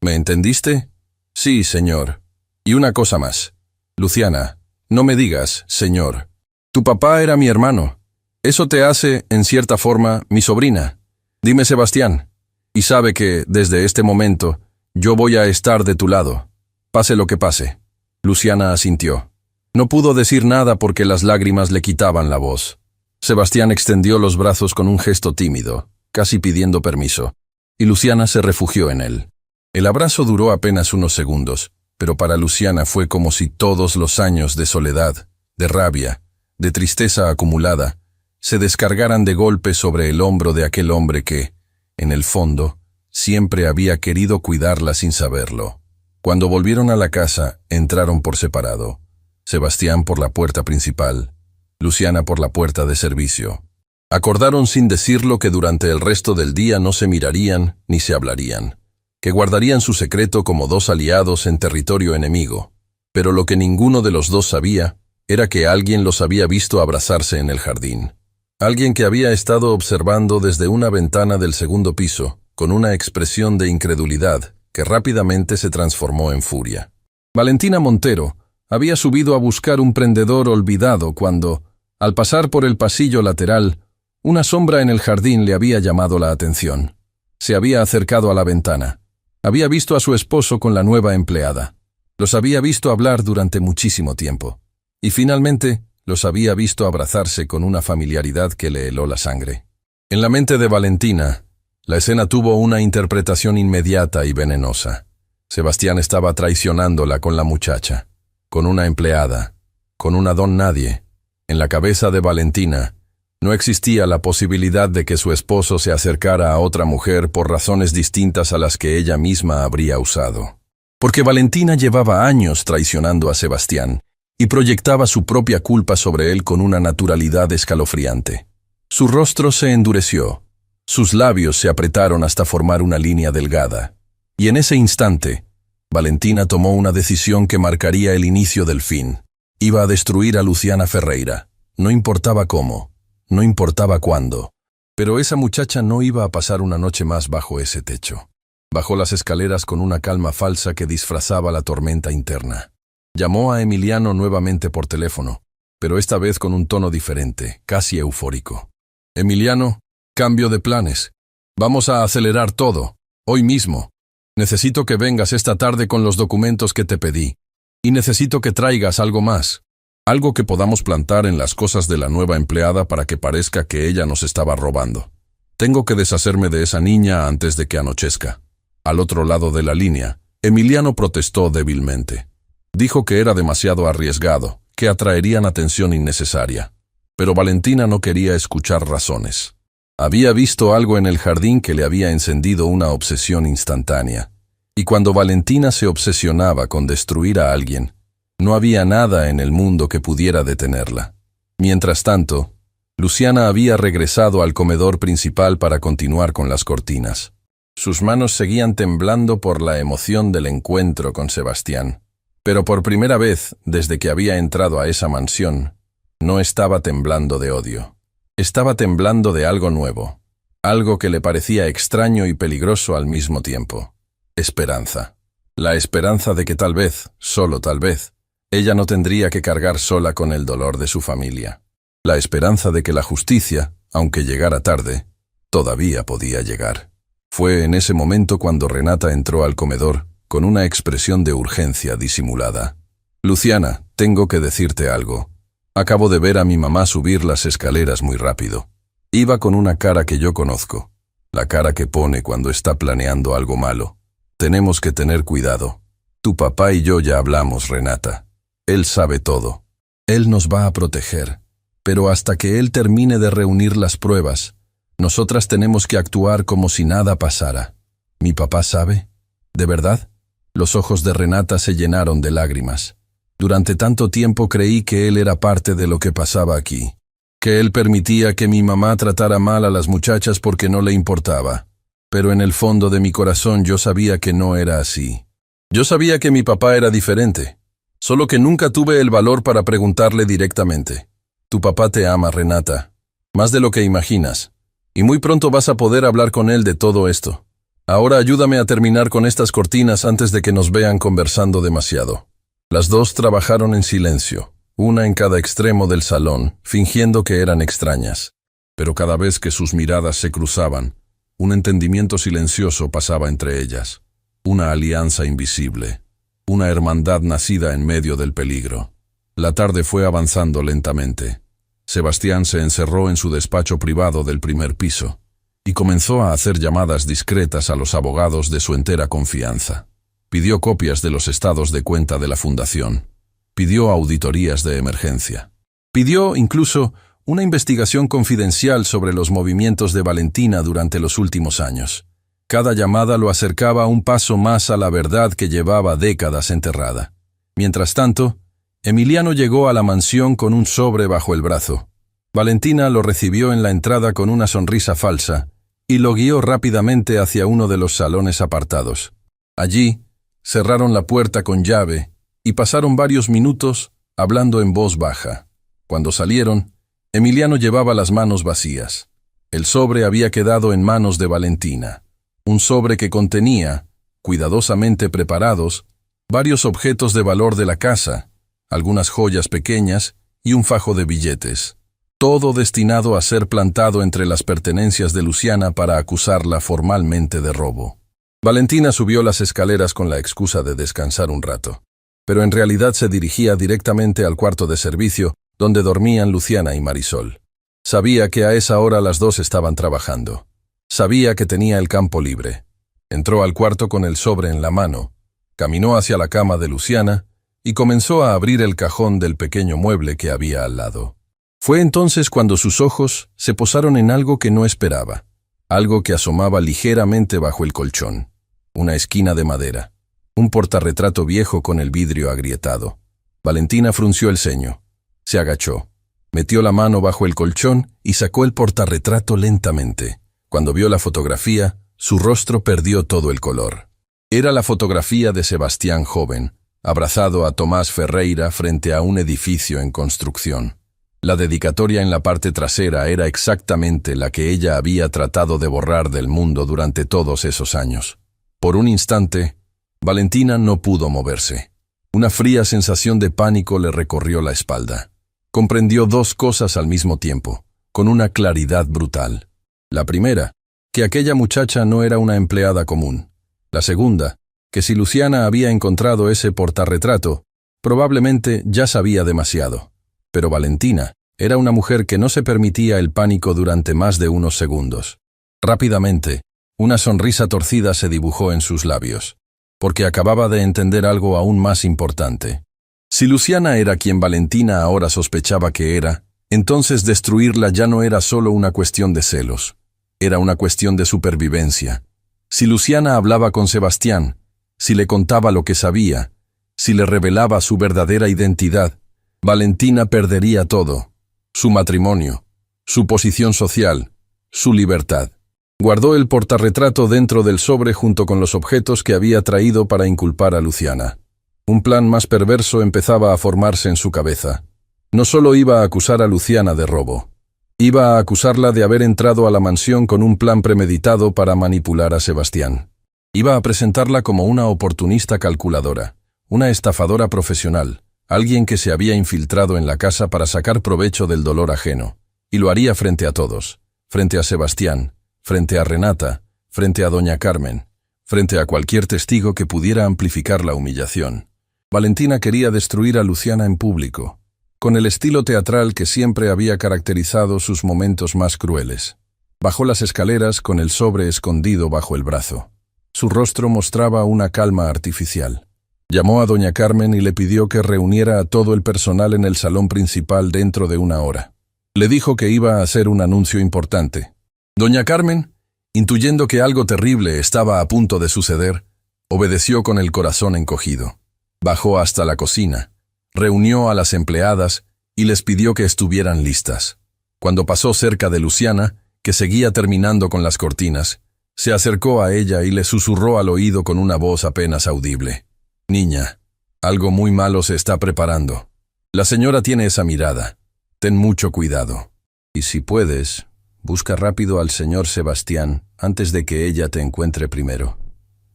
S1: ¿Me entendiste? Sí, señor. Y una cosa más. Luciana, no me digas, señor. Tu papá era mi hermano. Eso te hace, en cierta forma, mi sobrina. Dime, Sebastián. Y sabe que, desde este momento, yo voy a estar de tu lado. Pase lo que pase. Luciana asintió. No pudo decir nada porque las lágrimas le quitaban la voz. Sebastián extendió los brazos con un gesto tímido, casi pidiendo permiso, y Luciana se refugió en él. El abrazo duró apenas unos segundos, pero para Luciana fue como si todos los años de soledad, de rabia, de tristeza acumulada, se descargaran de golpe sobre el hombro de aquel hombre que, en el fondo, siempre había querido cuidarla sin saberlo. Cuando volvieron a la casa, entraron por separado. Sebastián por la puerta principal, Luciana por la puerta de servicio. Acordaron sin decirlo que durante el resto del día no se mirarían ni se hablarían, que guardarían su secreto como dos aliados en territorio enemigo. Pero lo que ninguno de los dos sabía era que alguien los había visto abrazarse en el jardín. Alguien que había estado observando desde una ventana del segundo piso, con una expresión de incredulidad que rápidamente se transformó en furia. Valentina Montero había subido a buscar un prendedor olvidado cuando, al pasar por el pasillo lateral, una sombra en el jardín le había llamado la atención. Se había acercado a la ventana. Había visto a su esposo con la nueva empleada. Los había visto hablar durante muchísimo tiempo. Y finalmente, los había visto abrazarse con una familiaridad que le heló la sangre. En la mente de Valentina, la escena tuvo una interpretación inmediata y venenosa. Sebastián estaba traicionándola con la muchacha, con una empleada, con una don nadie. En la cabeza de Valentina no existía la posibilidad de que su esposo se acercara a otra mujer por razones distintas a las que ella misma habría usado. Porque Valentina llevaba años traicionando a Sebastián y proyectaba su propia culpa sobre él con una naturalidad escalofriante. Su rostro se endureció, sus labios se apretaron hasta formar una línea delgada, y en ese instante, Valentina tomó una decisión que marcaría el inicio del fin. Iba a destruir a Luciana Ferreira. No importaba cómo, no importaba cuándo. Pero esa muchacha no iba a pasar una noche más bajo ese techo. Bajó las escaleras con una calma falsa que disfrazaba la tormenta interna. Llamó a Emiliano nuevamente por teléfono, pero esta vez con un tono diferente, casi eufórico. Emiliano, cambio de planes. Vamos a acelerar todo, hoy mismo. Necesito que vengas esta tarde con los documentos que te pedí. Y necesito que traigas algo más. Algo que podamos plantar en las cosas de la nueva empleada para que parezca que ella nos estaba robando. Tengo que deshacerme de esa niña antes de que anochezca. Al otro lado de la línea, Emiliano protestó débilmente. Dijo que era demasiado arriesgado, que atraerían atención innecesaria. Pero Valentina no quería escuchar razones. Había visto algo en el jardín que le había encendido una obsesión instantánea. Y cuando Valentina se obsesionaba con destruir a alguien, no había nada en el mundo que pudiera detenerla. Mientras tanto, Luciana había regresado al comedor principal para continuar con las cortinas. Sus manos seguían temblando por la emoción del encuentro con Sebastián. Pero por primera vez, desde que había entrado a esa mansión, no estaba temblando de odio. Estaba temblando de algo nuevo, algo que le parecía extraño y peligroso al mismo tiempo. Esperanza. La esperanza de que tal vez, solo tal vez, ella no tendría que cargar sola con el dolor de su familia. La esperanza de que la justicia, aunque llegara tarde, todavía podía llegar. Fue en ese momento cuando Renata entró al comedor con una expresión de urgencia disimulada. Luciana, tengo que decirte algo. Acabo de ver a mi mamá subir las escaleras muy rápido. Iba con una cara que yo conozco, la cara que pone cuando está planeando algo malo. Tenemos que tener cuidado. Tu papá y yo ya hablamos, Renata. Él sabe todo. Él nos va a proteger. Pero hasta que él termine de reunir las pruebas, nosotras tenemos que actuar como si nada pasara. ¿Mi papá sabe? ¿De verdad? Los ojos de Renata se llenaron de lágrimas. Durante tanto tiempo creí que él era parte de lo que pasaba aquí. Que él permitía que mi mamá tratara mal a las muchachas porque no le importaba. Pero en el fondo de mi corazón yo sabía que no era así. Yo sabía que mi papá era diferente, solo que nunca tuve el valor para preguntarle directamente. Tu papá te ama, Renata, más de lo que imaginas. Y muy pronto vas a poder hablar con él de todo esto. Ahora ayúdame a terminar con estas cortinas antes de que nos vean conversando demasiado. Las dos trabajaron en silencio, una en cada extremo del salón, fingiendo que eran extrañas. Pero cada vez que sus miradas se cruzaban, un entendimiento silencioso pasaba entre ellas. Una alianza invisible, una hermandad nacida en medio del peligro. La tarde fue avanzando lentamente. Sebastián se encerró en su despacho privado del primer piso y comenzó a hacer llamadas discretas a los abogados de su entera confianza. Pidió copias de los estados de cuenta de la fundación. Pidió auditorías de emergencia. Pidió, incluso, una investigación confidencial sobre los movimientos de Valentina durante los últimos años. Cada llamada lo acercaba un paso más a la verdad que llevaba décadas enterrada. Mientras tanto, Emiliano llegó a la mansión con un sobre bajo el brazo. Valentina lo recibió en la entrada con una sonrisa falsa y lo guió rápidamente hacia uno de los salones apartados. Allí, cerraron la puerta con llave y pasaron varios minutos hablando en voz baja. Cuando salieron, Emiliano llevaba las manos vacías. El sobre había quedado en manos de Valentina. Un sobre que contenía, cuidadosamente preparados, varios objetos de valor de la casa, algunas joyas pequeñas y un fajo de billetes. Todo destinado a ser plantado entre las pertenencias de Luciana para acusarla formalmente de robo. Valentina subió las escaleras con la excusa de descansar un rato, pero en realidad se dirigía directamente al cuarto de servicio donde dormían Luciana y Marisol. Sabía que a esa hora las dos estaban trabajando. Sabía que tenía el campo libre. Entró al cuarto con el sobre en la mano, caminó hacia la cama de Luciana y comenzó a abrir el cajón del pequeño mueble que había al lado. Fue entonces cuando sus ojos se posaron en algo que no esperaba, algo que asomaba ligeramente bajo el colchón, una esquina de madera, un portarretrato viejo con el vidrio agrietado. Valentina frunció el ceño, se agachó, metió la mano bajo el colchón y sacó el portarretrato lentamente. Cuando vio la fotografía, su rostro perdió todo el color. Era la fotografía de Sebastián joven, abrazado a Tomás Ferreira frente a un edificio en construcción. La dedicatoria en la parte trasera era exactamente la que ella había tratado de borrar del mundo durante todos esos años. Por un instante, Valentina no pudo moverse. Una fría sensación de pánico le recorrió la espalda. Comprendió dos cosas al mismo tiempo, con una claridad brutal. La primera, que aquella muchacha no era una empleada común. La segunda, que si Luciana había encontrado ese portarretrato, probablemente ya sabía demasiado. Pero Valentina era una mujer que no se permitía el pánico durante más de unos segundos. Rápidamente, una sonrisa torcida se dibujó en sus labios, porque acababa de entender algo aún más importante. Si Luciana era quien Valentina ahora sospechaba que era, entonces destruirla ya no era solo una cuestión de celos, era una cuestión de supervivencia. Si Luciana hablaba con Sebastián, si le contaba lo que sabía, si le revelaba su verdadera identidad, Valentina perdería todo: su matrimonio, su posición social, su libertad. Guardó el portarretrato dentro del sobre junto con los objetos que había traído para inculpar a Luciana. Un plan más perverso empezaba a formarse en su cabeza. No solo iba a acusar a Luciana de robo, iba a acusarla de haber entrado a la mansión con un plan premeditado para manipular a Sebastián. Iba a presentarla como una oportunista calculadora, una estafadora profesional, alguien que se había infiltrado en la casa para sacar provecho del dolor ajeno, y lo haría frente a todos, frente a Sebastián, frente a Renata, frente a doña Carmen, frente a cualquier testigo que pudiera amplificar la humillación. Valentina quería destruir a Luciana en público, con el estilo teatral que siempre había caracterizado sus momentos más crueles. Bajó las escaleras con el sobre escondido bajo el brazo. Su rostro mostraba una calma artificial. Llamó a doña Carmen y le pidió que reuniera a todo el personal en el salón principal dentro de una hora. Le dijo que iba a hacer un anuncio importante. Doña Carmen, intuyendo que algo terrible estaba a punto de suceder, obedeció con el corazón encogido. Bajó hasta la cocina, reunió a las empleadas y les pidió que estuvieran listas. Cuando pasó cerca de Luciana, que seguía terminando con las cortinas, se acercó a ella y le susurró al oído con una voz apenas audible. Niña, algo muy malo se está preparando. La señora tiene esa mirada. Ten mucho cuidado. Y si puedes, Busca rápido al señor Sebastián antes de que ella te encuentre primero.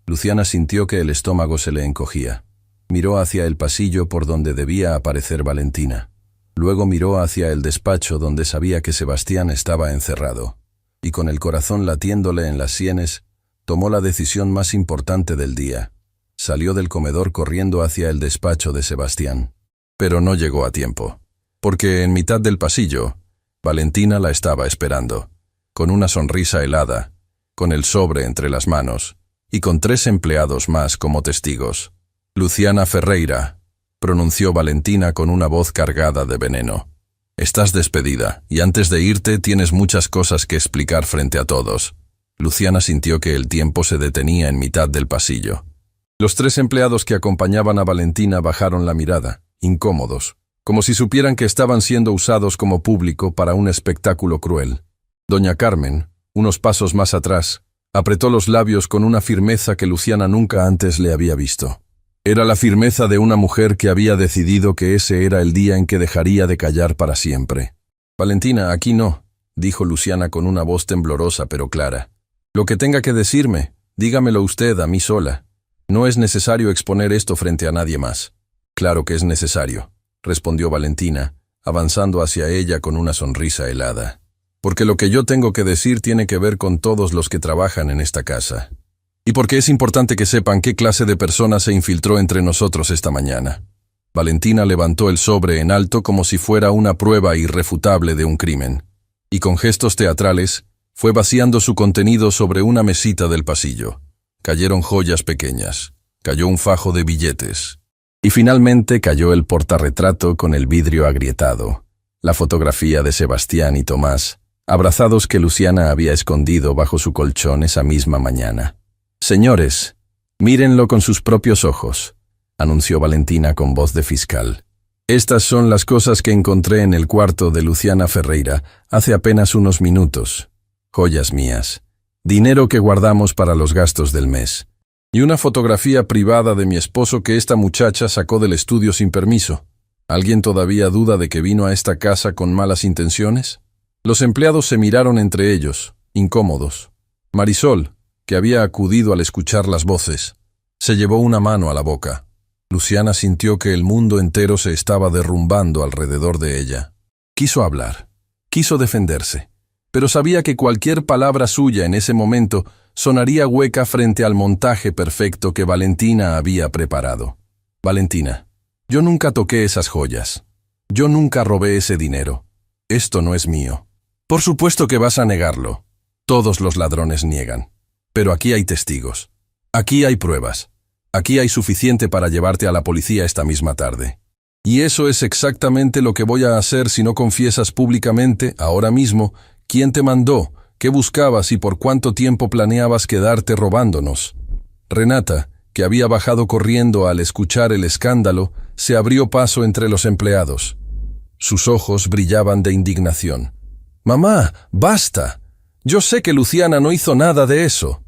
S1: Luciana sintió que el estómago se le encogía. Miró hacia el pasillo por donde debía aparecer Valentina. Luego miró hacia el despacho donde sabía que Sebastián estaba encerrado. Y con el corazón latiéndole en las sienes, tomó la decisión más importante del día. Salió del comedor corriendo hacia el despacho de Sebastián. Pero no llegó a tiempo, porque en mitad del pasillo, Valentina la estaba esperando, con una sonrisa helada, con el sobre entre las manos, y con 3 empleados más como testigos. Luciana Ferreira, pronunció Valentina con una voz cargada de veneno. Estás despedida, y antes de irte tienes muchas cosas que explicar frente a todos. Luciana sintió que el tiempo se detenía en mitad del pasillo. Los 3 empleados que acompañaban a Valentina bajaron la mirada, incómodos, como si supieran que estaban siendo usados como público para un espectáculo cruel. Doña Carmen, unos pasos más atrás, apretó los labios con una firmeza que Luciana nunca antes le había visto. Era la firmeza de una mujer que había decidido que ese era el día en que dejaría de callar para siempre. Valentina, aquí no, dijo Luciana con una voz temblorosa pero clara. Lo que tenga que decirme, dígamelo usted a mí sola. No es necesario exponer esto frente a nadie más. Claro que es necesario, respondió Valentina, avanzando hacia ella con una sonrisa helada. Porque lo que yo tengo que decir tiene que ver con todos los que trabajan en esta casa. Y porque es importante que sepan qué clase de persona se infiltró entre nosotros esta mañana. Valentina levantó el sobre en alto como si fuera una prueba irrefutable de un crimen, y con gestos teatrales fue vaciando su contenido sobre una mesita del pasillo. Cayeron joyas pequeñas, cayó un fajo de billetes, y finalmente cayó el portarretrato con el vidrio agrietado, la fotografía de Sebastián y Tomás, abrazados que Luciana había escondido bajo su colchón esa misma mañana. Señores, mírenlo con sus propios ojos, anunció Valentina con voz de fiscal. Estas son las cosas que encontré en el cuarto de Luciana Ferreira hace apenas unos minutos. Joyas mías, dinero que guardamos para los gastos del mes, y una fotografía privada de mi esposo que esta muchacha sacó del estudio sin permiso. ¿Alguien todavía duda de que vino a esta casa con malas intenciones? Los empleados se miraron entre ellos, incómodos. Marisol, que había acudido al escuchar las voces, se llevó una mano a la boca. Luciana sintió que el mundo entero se estaba derrumbando alrededor de ella. Quiso hablar, quiso defenderse, pero sabía que cualquier palabra suya en ese momento sonaría hueca frente al montaje perfecto que Valentina había preparado. Valentina, yo nunca toqué esas joyas. Yo nunca robé ese dinero. Esto no es mío. Por supuesto que vas a negarlo. Todos los ladrones niegan. Pero aquí hay testigos. Aquí hay pruebas. Aquí hay suficiente para llevarte a la policía esta misma tarde. Y eso es exactamente lo que voy a hacer si no confiesas públicamente, ahora mismo, quién te mandó, qué buscabas y por cuánto tiempo planeabas quedarte robándonos. Renata, que había bajado corriendo al escuchar el escándalo, se abrió paso entre los empleados. Sus ojos brillaban de indignación. «Mamá, basta. Yo sé que Luciana no hizo nada de eso».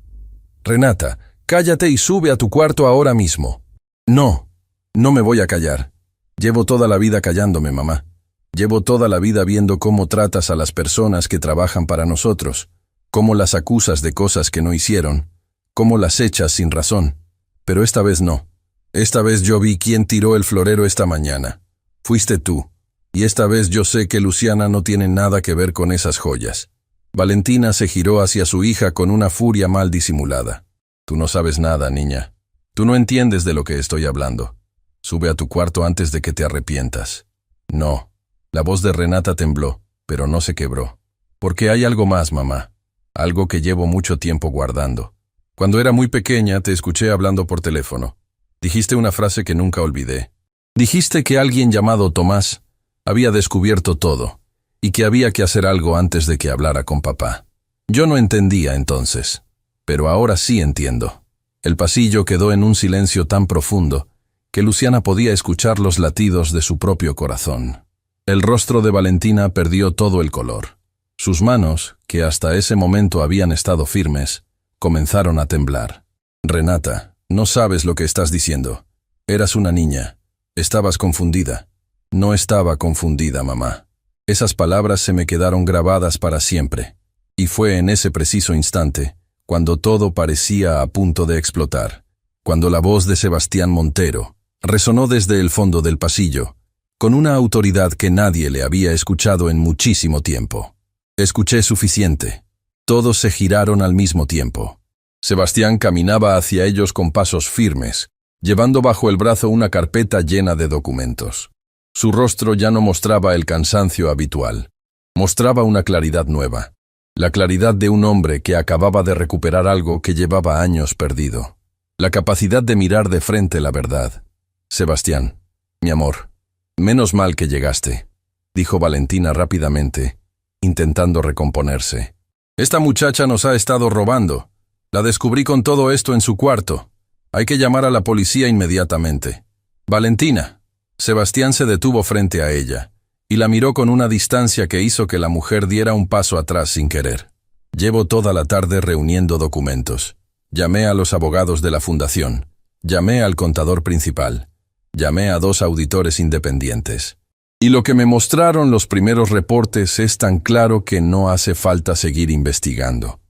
S1: «Renata, cállate y sube a tu cuarto ahora mismo». «No, no me voy a callar. Llevo toda la vida callándome, mamá. Llevo toda la vida viendo cómo tratas a las personas que trabajan para nosotros, cómo las acusas de cosas que no hicieron, cómo las echas sin razón. Pero esta vez no. Esta vez yo vi quién tiró el florero esta mañana. Fuiste tú. Y esta vez yo sé que Luciana no tiene nada que ver con esas joyas». Valentina se giró hacia su hija con una furia mal disimulada. «Tú no sabes nada, niña. Tú no entiendes de lo que estoy hablando. Sube a tu cuarto antes de que te arrepientas». «No». La voz de Renata tembló, pero no se quebró. «Porque hay algo más, mamá. Algo que llevo mucho tiempo guardando. Cuando era muy pequeña te escuché hablando por teléfono. Dijiste una frase que nunca olvidé. Dijiste que alguien llamado Tomás había descubierto todo, y que había que hacer algo antes de que hablara con papá. Yo no entendía entonces, pero ahora sí entiendo». El pasillo quedó en un silencio tan profundo que Luciana podía escuchar los latidos de su propio corazón. El rostro de Valentina perdió todo el color. Sus manos, que hasta ese momento habían estado firmes, comenzaron a temblar. «Renata, no sabes lo que estás diciendo. Eras una niña. Estabas confundida». «No estaba confundida, mamá. Esas palabras se me quedaron grabadas para siempre. Y fue en ese preciso instante, cuando todo parecía a punto de explotar, cuando la voz de Sebastián Montero resonó desde el fondo del pasillo, con una autoridad que nadie le había escuchado en muchísimo tiempo. Escuché suficiente. Todos se giraron al mismo tiempo. Sebastián caminaba hacia ellos con pasos firmes, llevando bajo el brazo una carpeta llena de documentos. Su rostro ya no mostraba el cansancio habitual. Mostraba una claridad nueva. La claridad de un hombre que acababa de recuperar algo que llevaba años perdido. La capacidad de mirar de frente la verdad. Sebastián, mi amor, menos mal que llegaste, dijo Valentina rápidamente, intentando recomponerse. Esta muchacha nos ha estado robando. La descubrí con todo esto en su cuarto. Hay que llamar a la policía inmediatamente. Valentina. Sebastián se detuvo frente a ella y la miró con una distancia que hizo que la mujer diera un paso atrás sin querer. Llevo toda la tarde reuniendo documentos. Llamé a los abogados de la fundación. Llamé al contador principal. Llamé a 2 auditores independientes. Y lo que me mostraron los primeros reportes es tan claro que no hace falta seguir investigando.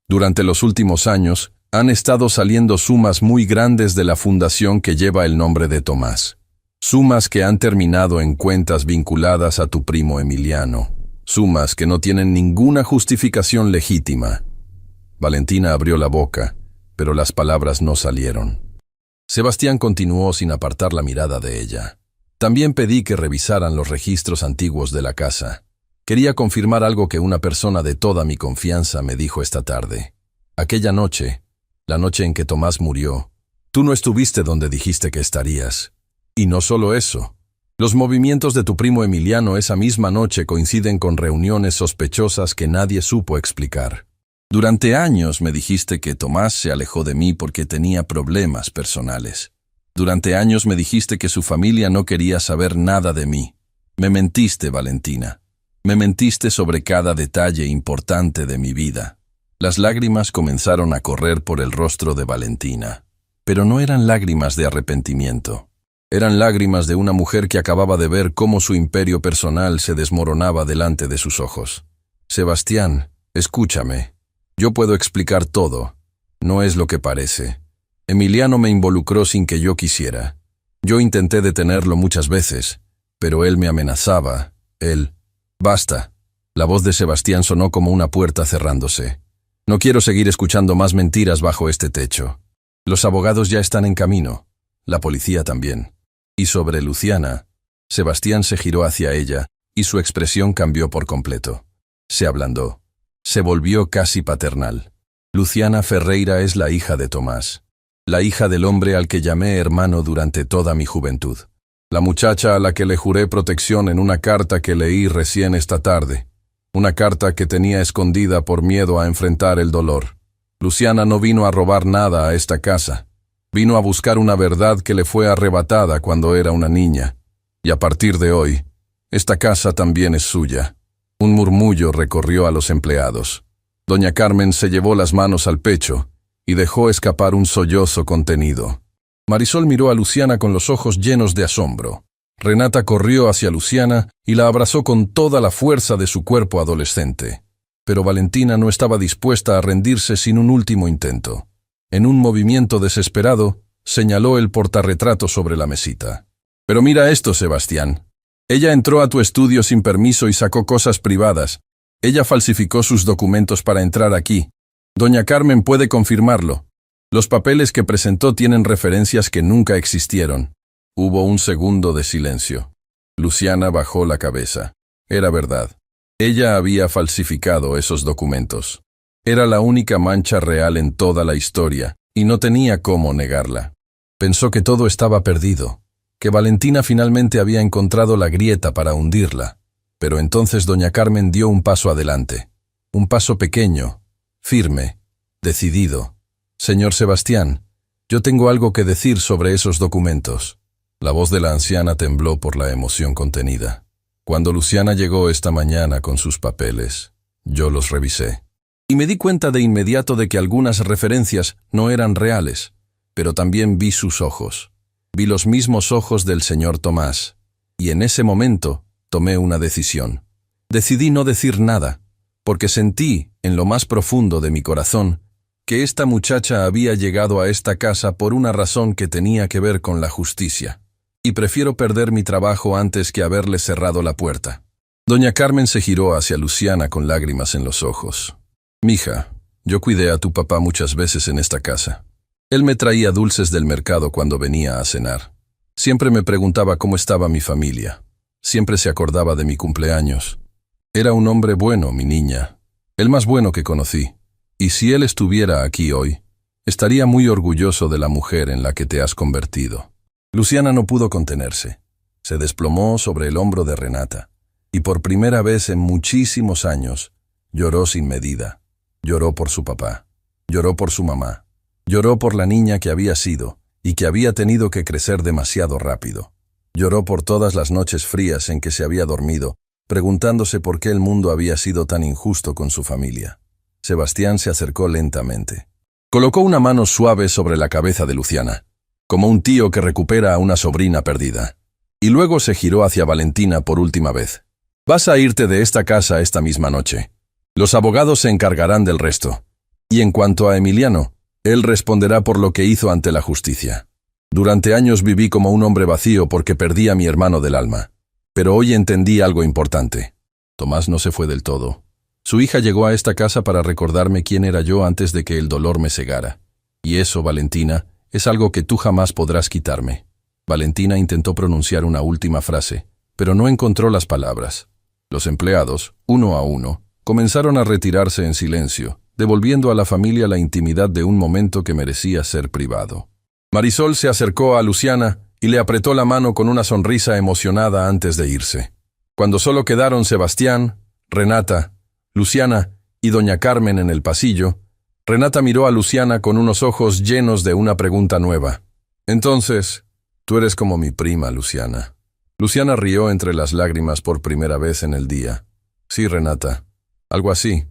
S1: Durante los últimos años, han estado saliendo sumas muy grandes de la fundación que lleva el nombre de Tomás. Sumas que han terminado en cuentas vinculadas a tu primo Emiliano. Sumas que no tienen ninguna justificación legítima. Valentina abrió la boca, pero las palabras no salieron. Sebastián continuó sin apartar la mirada de ella. También pedí que revisaran los registros antiguos de la casa. Quería confirmar algo que una persona de toda mi confianza me dijo esta tarde. Aquella noche, la noche en que Tomás murió, tú no estuviste donde dijiste que estarías. Y no solo eso. Los movimientos de tu primo Emiliano esa misma noche coinciden con reuniones sospechosas que nadie supo explicar. Durante años me dijiste que Tomás se alejó de mí porque tenía problemas personales. Durante años me dijiste que su familia no quería saber nada de mí. Me mentiste, Valentina. Me mentiste sobre cada detalle importante de mi vida. Las lágrimas comenzaron a correr por el rostro de Valentina. Pero no eran lágrimas de arrepentimiento. Eran lágrimas de una mujer que acababa de ver cómo su imperio personal se desmoronaba delante de sus ojos. Sebastián, escúchame. Yo puedo explicar todo. No es lo que parece. Emiliano me involucró sin que yo quisiera. Yo intenté detenerlo muchas veces, pero él me amenazaba. Él... Basta. La voz de Sebastián sonó como una puerta cerrándose. No quiero seguir escuchando más mentiras bajo este techo. Los abogados ya están en camino. La policía también. Y sobre Luciana, Sebastián se giró hacia ella y su expresión cambió por completo. Se ablandó. Se volvió casi paternal. Luciana Ferreira es la hija de Tomás. La hija del hombre al que llamé hermano durante toda mi juventud. La muchacha a la que le juré protección en una carta que leí recién esta tarde. Una carta que tenía escondida por miedo a enfrentar el dolor. Luciana no vino a robar nada a esta casa. Vino a buscar una verdad que le fue arrebatada cuando era una niña. Y a partir de hoy, esta casa también es suya. Un murmullo recorrió a los empleados. Doña Carmen se llevó las manos al pecho y dejó escapar un sollozo contenido. Marisol miró a Luciana con los ojos llenos de asombro. Renata corrió hacia Luciana y la abrazó con toda la fuerza de su cuerpo adolescente. Pero Valentina no estaba dispuesta a rendirse sin un último intento. En un movimiento desesperado, señaló el portarretrato sobre la mesita. Pero mira esto, Sebastián. Ella entró a tu estudio sin permiso y sacó cosas privadas. Ella falsificó sus documentos para entrar aquí. Doña Carmen puede confirmarlo. Los papeles que presentó tienen referencias que nunca existieron. Hubo un segundo de silencio. Luciana bajó la cabeza. Era verdad. Ella había falsificado esos documentos. Era la única mancha real en toda la historia, y no tenía cómo negarla. Pensó que todo estaba perdido, que Valentina finalmente había encontrado la grieta para hundirla. Pero entonces doña Carmen dio un paso adelante. Un paso pequeño, firme, decidido. Señor Sebastián, yo tengo algo que decir sobre esos documentos. La voz de la anciana tembló por la emoción contenida. Cuando Luciana llegó esta mañana con sus papeles, yo los revisé. Y me di cuenta de inmediato de que algunas referencias no eran reales, pero también vi sus ojos. Vi los mismos ojos del señor Tomás, y en ese momento tomé una decisión. Decidí no decir nada, porque sentí, en lo más profundo de mi corazón, que esta muchacha había llegado a esta casa por una razón que tenía que ver con la justicia, y prefiero perder mi trabajo antes que haberle cerrado la puerta. Doña Carmen se giró hacia Luciana con lágrimas en los ojos. «Mija, yo cuidé a tu papá muchas veces en esta casa. Él me traía dulces del mercado cuando venía a cenar. Siempre me preguntaba cómo estaba mi familia. Siempre se acordaba de mi cumpleaños. Era un hombre bueno, mi niña, el más bueno que conocí. Y si él estuviera aquí hoy, estaría muy orgulloso de la mujer en la que te has convertido». Luciana no pudo contenerse. Se desplomó sobre el hombro de Renata, y por primera vez en muchísimos años, lloró sin medida. Lloró por su papá, lloró por su mamá, lloró por la niña que había sido y que había tenido que crecer demasiado rápido. Lloró por todas las noches frías en que se había dormido, preguntándose por qué el mundo había sido tan injusto con su familia. Sebastián se acercó lentamente. Colocó una mano suave sobre la cabeza de Luciana, como un tío que recupera a una sobrina perdida. Y luego se giró hacia Valentina por última vez. «Vas a irte de esta casa esta misma noche. Los abogados se encargarán del resto. Y en cuanto a Emiliano, él responderá por lo que hizo ante la justicia. Durante años viví como un hombre vacío porque perdí a mi hermano del alma. Pero hoy entendí algo importante. Tomás no se fue del todo. Su hija llegó a esta casa para recordarme quién era yo antes de que el dolor me cegara. Y eso, Valentina, es algo que tú jamás podrás quitarme». Valentina intentó pronunciar una última frase, pero no encontró las palabras. Los empleados, uno a uno, comenzaron a retirarse en silencio, devolviendo a la familia la intimidad de un momento que merecía ser privado. Marisol se acercó a Luciana y le apretó la mano con una sonrisa emocionada antes de irse. Cuando solo quedaron Sebastián, Renata, Luciana y doña Carmen en el pasillo, Renata miró a Luciana con unos ojos llenos de una pregunta nueva. «Entonces, tú eres como mi prima, Luciana». Luciana rió entre las lágrimas por primera vez en el día. «Sí, Renata, algo así.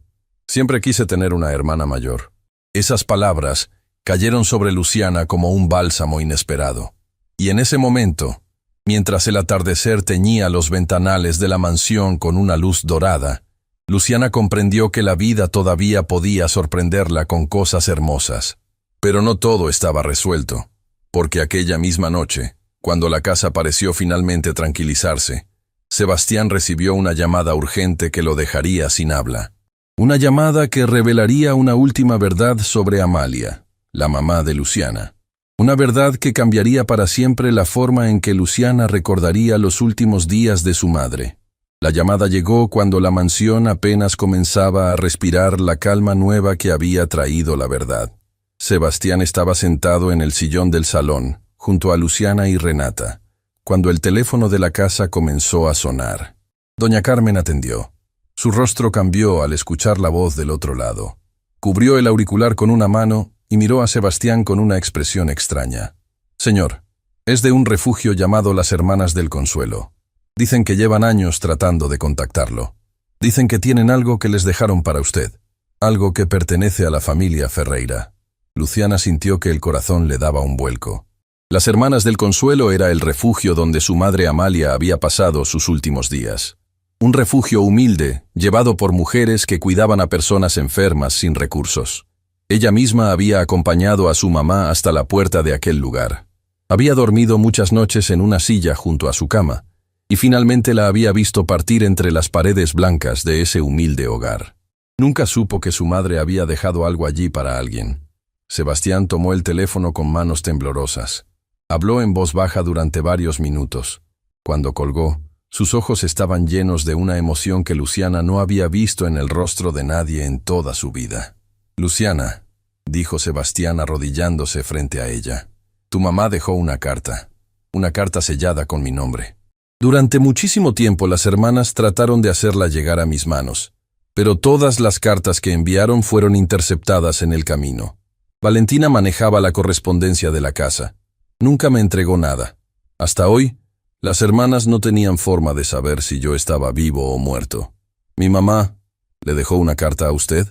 S1: Siempre quise tener una hermana mayor». Esas palabras cayeron sobre Luciana como un bálsamo inesperado. Y en ese momento, mientras el atardecer teñía los ventanales de la mansión con una luz dorada, Luciana comprendió que la vida todavía podía sorprenderla con cosas hermosas. Pero no todo estaba resuelto, porque aquella misma noche, cuando la casa pareció finalmente tranquilizarse, Sebastián recibió una llamada urgente que lo dejaría sin habla. Una llamada que revelaría una última verdad sobre Amalia, la mamá de Luciana. Una verdad que cambiaría para siempre la forma en que Luciana recordaría los últimos días de su madre. La llamada llegó cuando la mansión apenas comenzaba a respirar la calma nueva que había traído la verdad. Sebastián estaba sentado en el sillón del salón, junto a Luciana y Renata, cuando el teléfono de la casa comenzó a sonar. Doña Carmen atendió. Su rostro cambió al escuchar la voz del otro lado. Cubrió el auricular con una mano y miró a Sebastián con una expresión extraña. «Señor, es de un refugio llamado Las Hermanas del Consuelo. Dicen que llevan años tratando de contactarlo. Dicen que tienen algo que les dejaron para usted, algo que pertenece a la familia Ferreira». Luciana sintió que el corazón le daba un vuelco. Las Hermanas del Consuelo era el refugio donde su madre Amalia había pasado sus últimos días. Un refugio humilde, llevado por mujeres que cuidaban a personas enfermas sin recursos. Ella misma había acompañado a su mamá hasta la puerta de aquel lugar. Había dormido muchas noches en una silla junto a su cama, y finalmente la había visto partir entre las paredes blancas de ese humilde hogar. Nunca supo que su madre había dejado algo allí para alguien. Sebastián tomó el teléfono con manos temblorosas. Habló en voz baja durante varios minutos. Cuando colgó, sus ojos estaban llenos de una emoción que Luciana no había visto en el rostro de nadie en toda su vida. «Luciana», dijo Sebastián arrodillándose frente a ella, «tu mamá dejó una carta sellada con mi nombre. Durante muchísimo tiempo las hermanas trataron de hacerla llegar a mis manos, pero todas las cartas que enviaron fueron interceptadas en el camino. Valentina manejaba la correspondencia de la casa. Nunca me entregó nada. Hasta hoy, las hermanas no tenían forma de saber si yo estaba vivo o muerto. ¿Mi mamá le dejó una carta a usted?»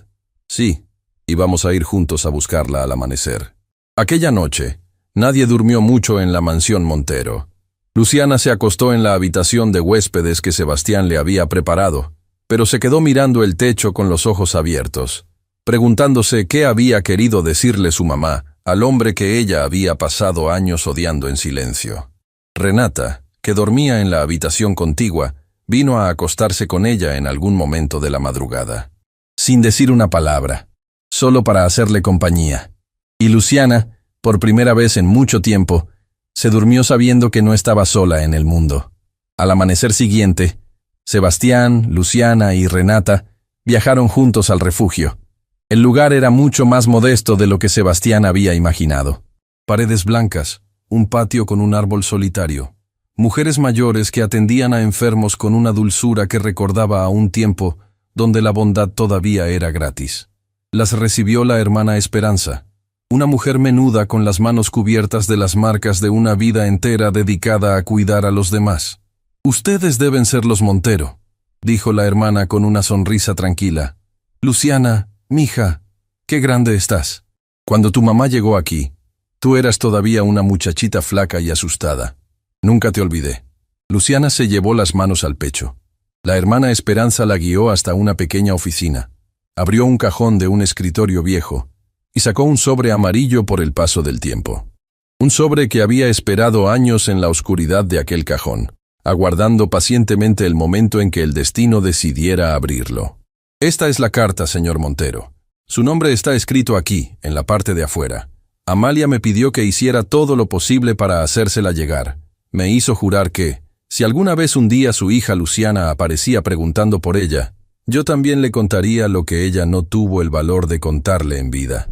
S1: «Sí, y vamos a ir juntos a buscarla al amanecer». Aquella noche, nadie durmió mucho en la mansión Montero. Luciana se acostó en la habitación de huéspedes que Sebastián le había preparado, pero se quedó mirando el techo con los ojos abiertos, preguntándose qué había querido decirle su mamá al hombre que ella había pasado años odiando en silencio. Renata, que dormía en la habitación contigua, vino a acostarse con ella en algún momento de la madrugada, sin decir una palabra, solo para hacerle compañía. Y Luciana, por primera vez en mucho tiempo, se durmió sabiendo que no estaba sola en el mundo. Al amanecer siguiente, Sebastián, Luciana y Renata viajaron juntos al refugio. El lugar era mucho más modesto de lo que Sebastián había imaginado. Paredes blancas, un patio con un árbol solitario, mujeres mayores que atendían a enfermos con una dulzura que recordaba a un tiempo donde la bondad todavía era gratis. Las recibió la hermana Esperanza, una mujer menuda con las manos cubiertas de las marcas de una vida entera dedicada a cuidar a los demás. «Ustedes deben ser los Montero», dijo la hermana con una sonrisa tranquila. «Luciana, mija, qué grande estás. Cuando tu mamá llegó aquí, tú eras todavía una muchachita flaca y asustada. Nunca te olvidé». Luciana se llevó las manos al pecho. La hermana Esperanza la guió hasta una pequeña oficina. Abrió un cajón de un escritorio viejo y sacó un sobre amarillo por el paso del tiempo. Un sobre que había esperado años en la oscuridad de aquel cajón, aguardando pacientemente el momento en que el destino decidiera abrirlo. «Esta es la carta, señor Montero. Su nombre está escrito aquí, en la parte de afuera. Amalia me pidió que hiciera todo lo posible para hacérsela llegar. Me hizo jurar que, si alguna vez un día su hija Luciana aparecía preguntando por ella, yo también le contaría lo que ella no tuvo el valor de contarle en vida.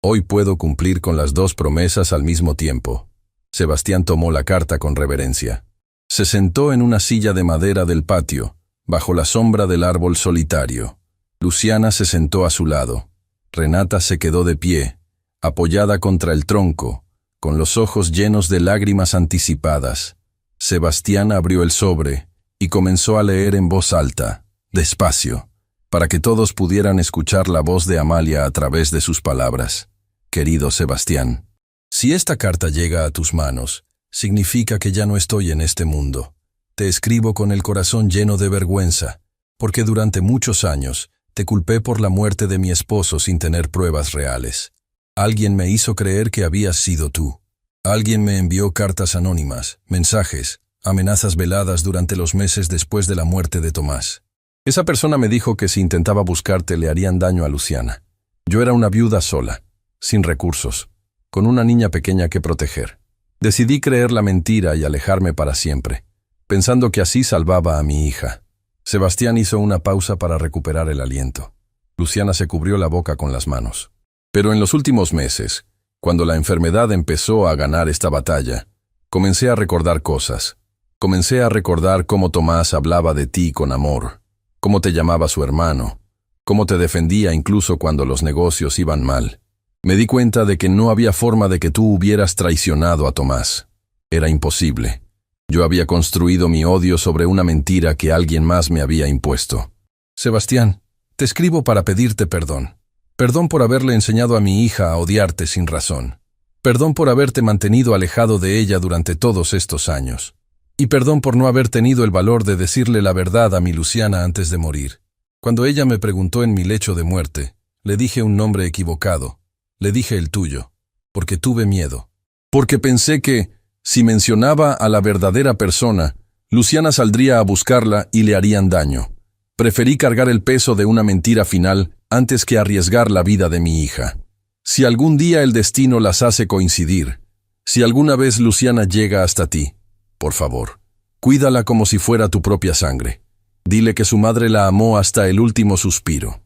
S1: Hoy puedo cumplir con las dos promesas al mismo tiempo». Sebastián tomó la carta con reverencia. Se sentó en una silla de madera del patio, bajo la sombra del árbol solitario. Luciana se sentó a su lado. Renata se quedó de pie, apoyada contra el tronco, con los ojos llenos de lágrimas anticipadas. Sebastián abrió el sobre y comenzó a leer en voz alta, despacio, para que todos pudieran escuchar la voz de Amalia a través de sus palabras. «Querido Sebastián, si esta carta llega a tus manos, significa que ya no estoy en este mundo. Te escribo con el corazón lleno de vergüenza, porque durante muchos años te culpé por la muerte de mi esposo sin tener pruebas reales. Alguien me hizo creer que habías sido tú. Alguien me envió cartas anónimas, mensajes, amenazas veladas durante los meses después de la muerte de Tomás. Esa persona me dijo que si intentaba buscarte le harían daño a Luciana. Yo era una viuda sola, sin recursos, con una niña pequeña que proteger. Decidí creer la mentira y alejarme para siempre, pensando que así salvaba a mi hija». Sebastián hizo una pausa para recuperar el aliento. Luciana se cubrió la boca con las manos. «Pero en los últimos meses, cuando la enfermedad empezó a ganar esta batalla, comencé a recordar cosas. Comencé a recordar cómo Tomás hablaba de ti con amor, cómo te llamaba su hermano, cómo te defendía incluso cuando los negocios iban mal. Me di cuenta de que no había forma de que tú hubieras traicionado a Tomás. Era imposible. Yo había construido mi odio sobre una mentira que alguien más me había impuesto. Sebastián, te escribo para pedirte perdón. Perdón por haberle enseñado a mi hija a odiarte sin razón. Perdón por haberte mantenido alejado de ella durante todos estos años. Y perdón por no haber tenido el valor de decirle la verdad a mi Luciana antes de morir. Cuando ella me preguntó en mi lecho de muerte, le dije un nombre equivocado. Le dije el tuyo, porque tuve miedo. Porque pensé que, si mencionaba a la verdadera persona, Luciana saldría a buscarla y le harían daño. Preferí cargar el peso de una mentira final antes que arriesgar la vida de mi hija. Si algún día el destino las hace coincidir, si alguna vez Luciana llega hasta ti, por favor, cuídala como si fuera tu propia sangre. Dile que su madre la amó hasta el último suspiro.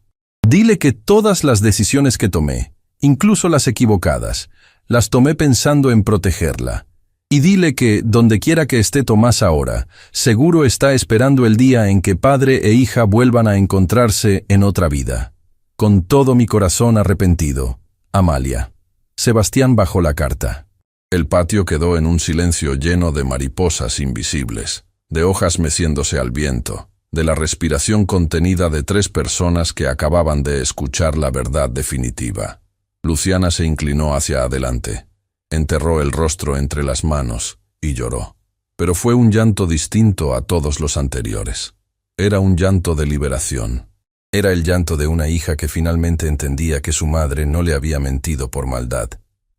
S1: Dile que todas las decisiones que tomé, incluso las equivocadas, las tomé pensando en protegerla. Y dile que, donde quiera que esté Tomás ahora, seguro está esperando el día en que padre e hija vuelvan a encontrarse en otra vida. Con todo mi corazón arrepentido, Amalia. Sebastián bajó la carta. El patio quedó en un silencio lleno de mariposas invisibles, de hojas meciéndose al viento, de la respiración contenida de 3 personas que acababan de escuchar la verdad definitiva. Luciana se inclinó hacia adelante. Enterró el rostro entre las manos y lloró. Pero fue un llanto distinto a todos los anteriores. Era un llanto de liberación. Era el llanto de una hija que finalmente entendía que su madre no le había mentido por maldad,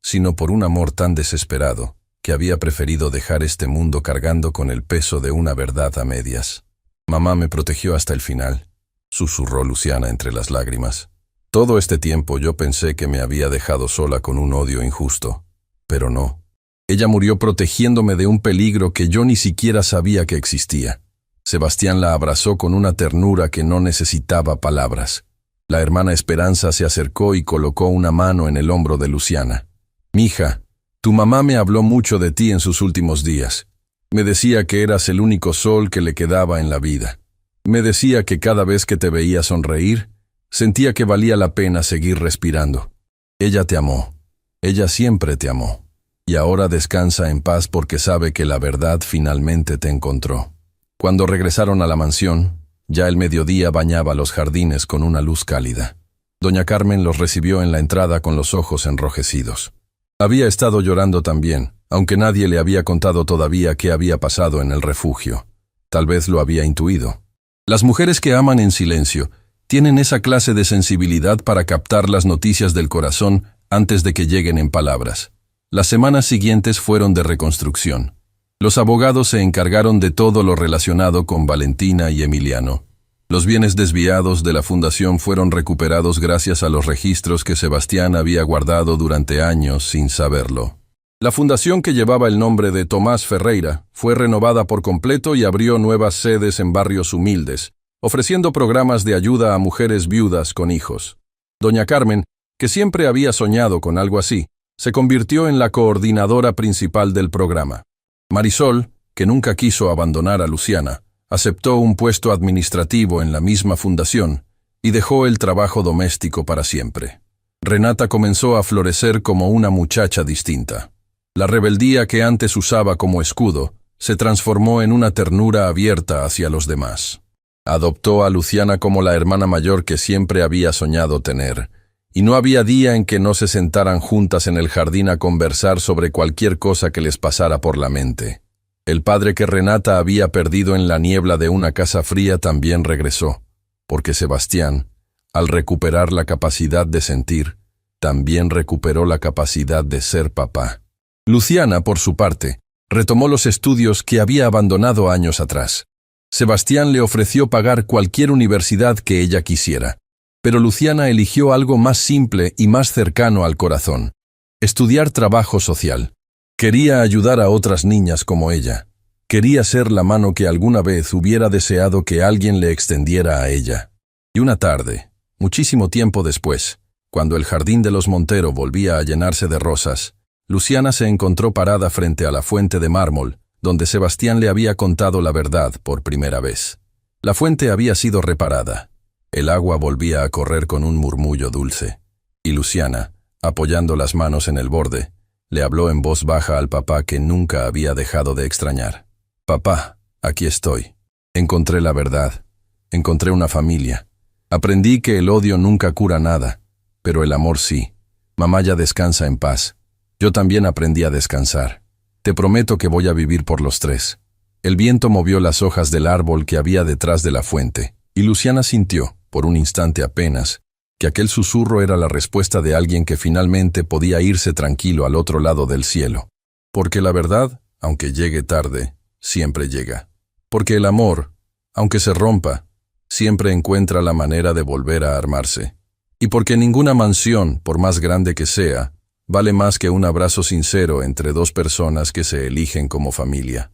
S1: sino por un amor tan desesperado, que había preferido dejar este mundo cargando con el peso de una verdad a medias. «Mamá me protegió hasta el final», susurró Luciana entre las lágrimas. «Todo este tiempo yo pensé que me había dejado sola con un odio injusto, pero no. Ella murió protegiéndome de un peligro que yo ni siquiera sabía que existía». Sebastián la abrazó con una ternura que no necesitaba palabras. La hermana Esperanza se acercó y colocó una mano en el hombro de Luciana. «Mija, tu mamá me habló mucho de ti en sus últimos días. Me decía que eras el único sol que le quedaba en la vida. Me decía que cada vez que te veía sonreír, sentía que valía la pena seguir respirando. Ella te amó. Ella siempre te amó. Y ahora descansa en paz porque sabe que la verdad finalmente te encontró». Cuando regresaron a la mansión, ya el mediodía bañaba los jardines con una luz cálida. Doña Carmen los recibió en la entrada con los ojos enrojecidos. Había estado llorando también, aunque nadie le había contado todavía qué había pasado en el refugio. Tal vez lo había intuido. Las mujeres que aman en silencio tienen esa clase de sensibilidad para captar las noticias del corazón antes de que lleguen en palabras. Las semanas siguientes fueron de reconstrucción. Los abogados se encargaron de todo lo relacionado con Valentina y Emiliano. Los bienes desviados de la fundación fueron recuperados gracias a los registros que Sebastián había guardado durante años sin saberlo. La fundación, que llevaba el nombre de Tomás Ferreira, fue renovada por completo y abrió nuevas sedes en barrios humildes, ofreciendo programas de ayuda a mujeres viudas con hijos. Doña Carmen, que siempre había soñado con algo así, se convirtió en la coordinadora principal del programa. Marisol, que nunca quiso abandonar a Luciana, aceptó un puesto administrativo en la misma fundación y dejó el trabajo doméstico para siempre. Renata comenzó a florecer como una muchacha distinta. La rebeldía que antes usaba como escudo se transformó en una ternura abierta hacia los demás. Adoptó a Luciana como la hermana mayor que siempre había soñado tener, y no había día en que no se sentaran juntas en el jardín a conversar sobre cualquier cosa que les pasara por la mente. El padre que Renata había perdido en la niebla de una casa fría también regresó, porque Sebastián, al recuperar la capacidad de sentir, también recuperó la capacidad de ser papá. Luciana, por su parte, retomó los estudios que había abandonado años atrás. Sebastián le ofreció pagar cualquier universidad que ella quisiera. Pero Luciana eligió algo más simple y más cercano al corazón: estudiar trabajo social. Quería ayudar a otras niñas como ella. Quería ser la mano que alguna vez hubiera deseado que alguien le extendiera a ella. Y una tarde, muchísimo tiempo después, cuando el jardín de los Montero volvía a llenarse de rosas, Luciana se encontró parada frente a la fuente de mármol, donde Sebastián le había contado la verdad por primera vez. La fuente había sido reparada. El agua volvía a correr con un murmullo dulce, y Luciana, apoyando las manos en el borde, le habló en voz baja al papá que nunca había dejado de extrañar. «Papá, aquí estoy. Encontré la verdad. Encontré una familia. Aprendí que el odio nunca cura nada, pero el amor sí. Mamá ya descansa en paz. Yo también aprendí a descansar. Te prometo que voy a vivir por los tres». El viento movió las hojas del árbol que había detrás de la fuente, y Luciana sintió, por un instante apenas, que aquel susurro era la respuesta de alguien que finalmente podía irse tranquilo al otro lado del cielo. Porque la verdad, aunque llegue tarde, siempre llega. Porque el amor, aunque se rompa, siempre encuentra la manera de volver a armarse. Y porque ninguna mansión, por más grande que sea, vale más que un abrazo sincero entre dos personas que se eligen como familia.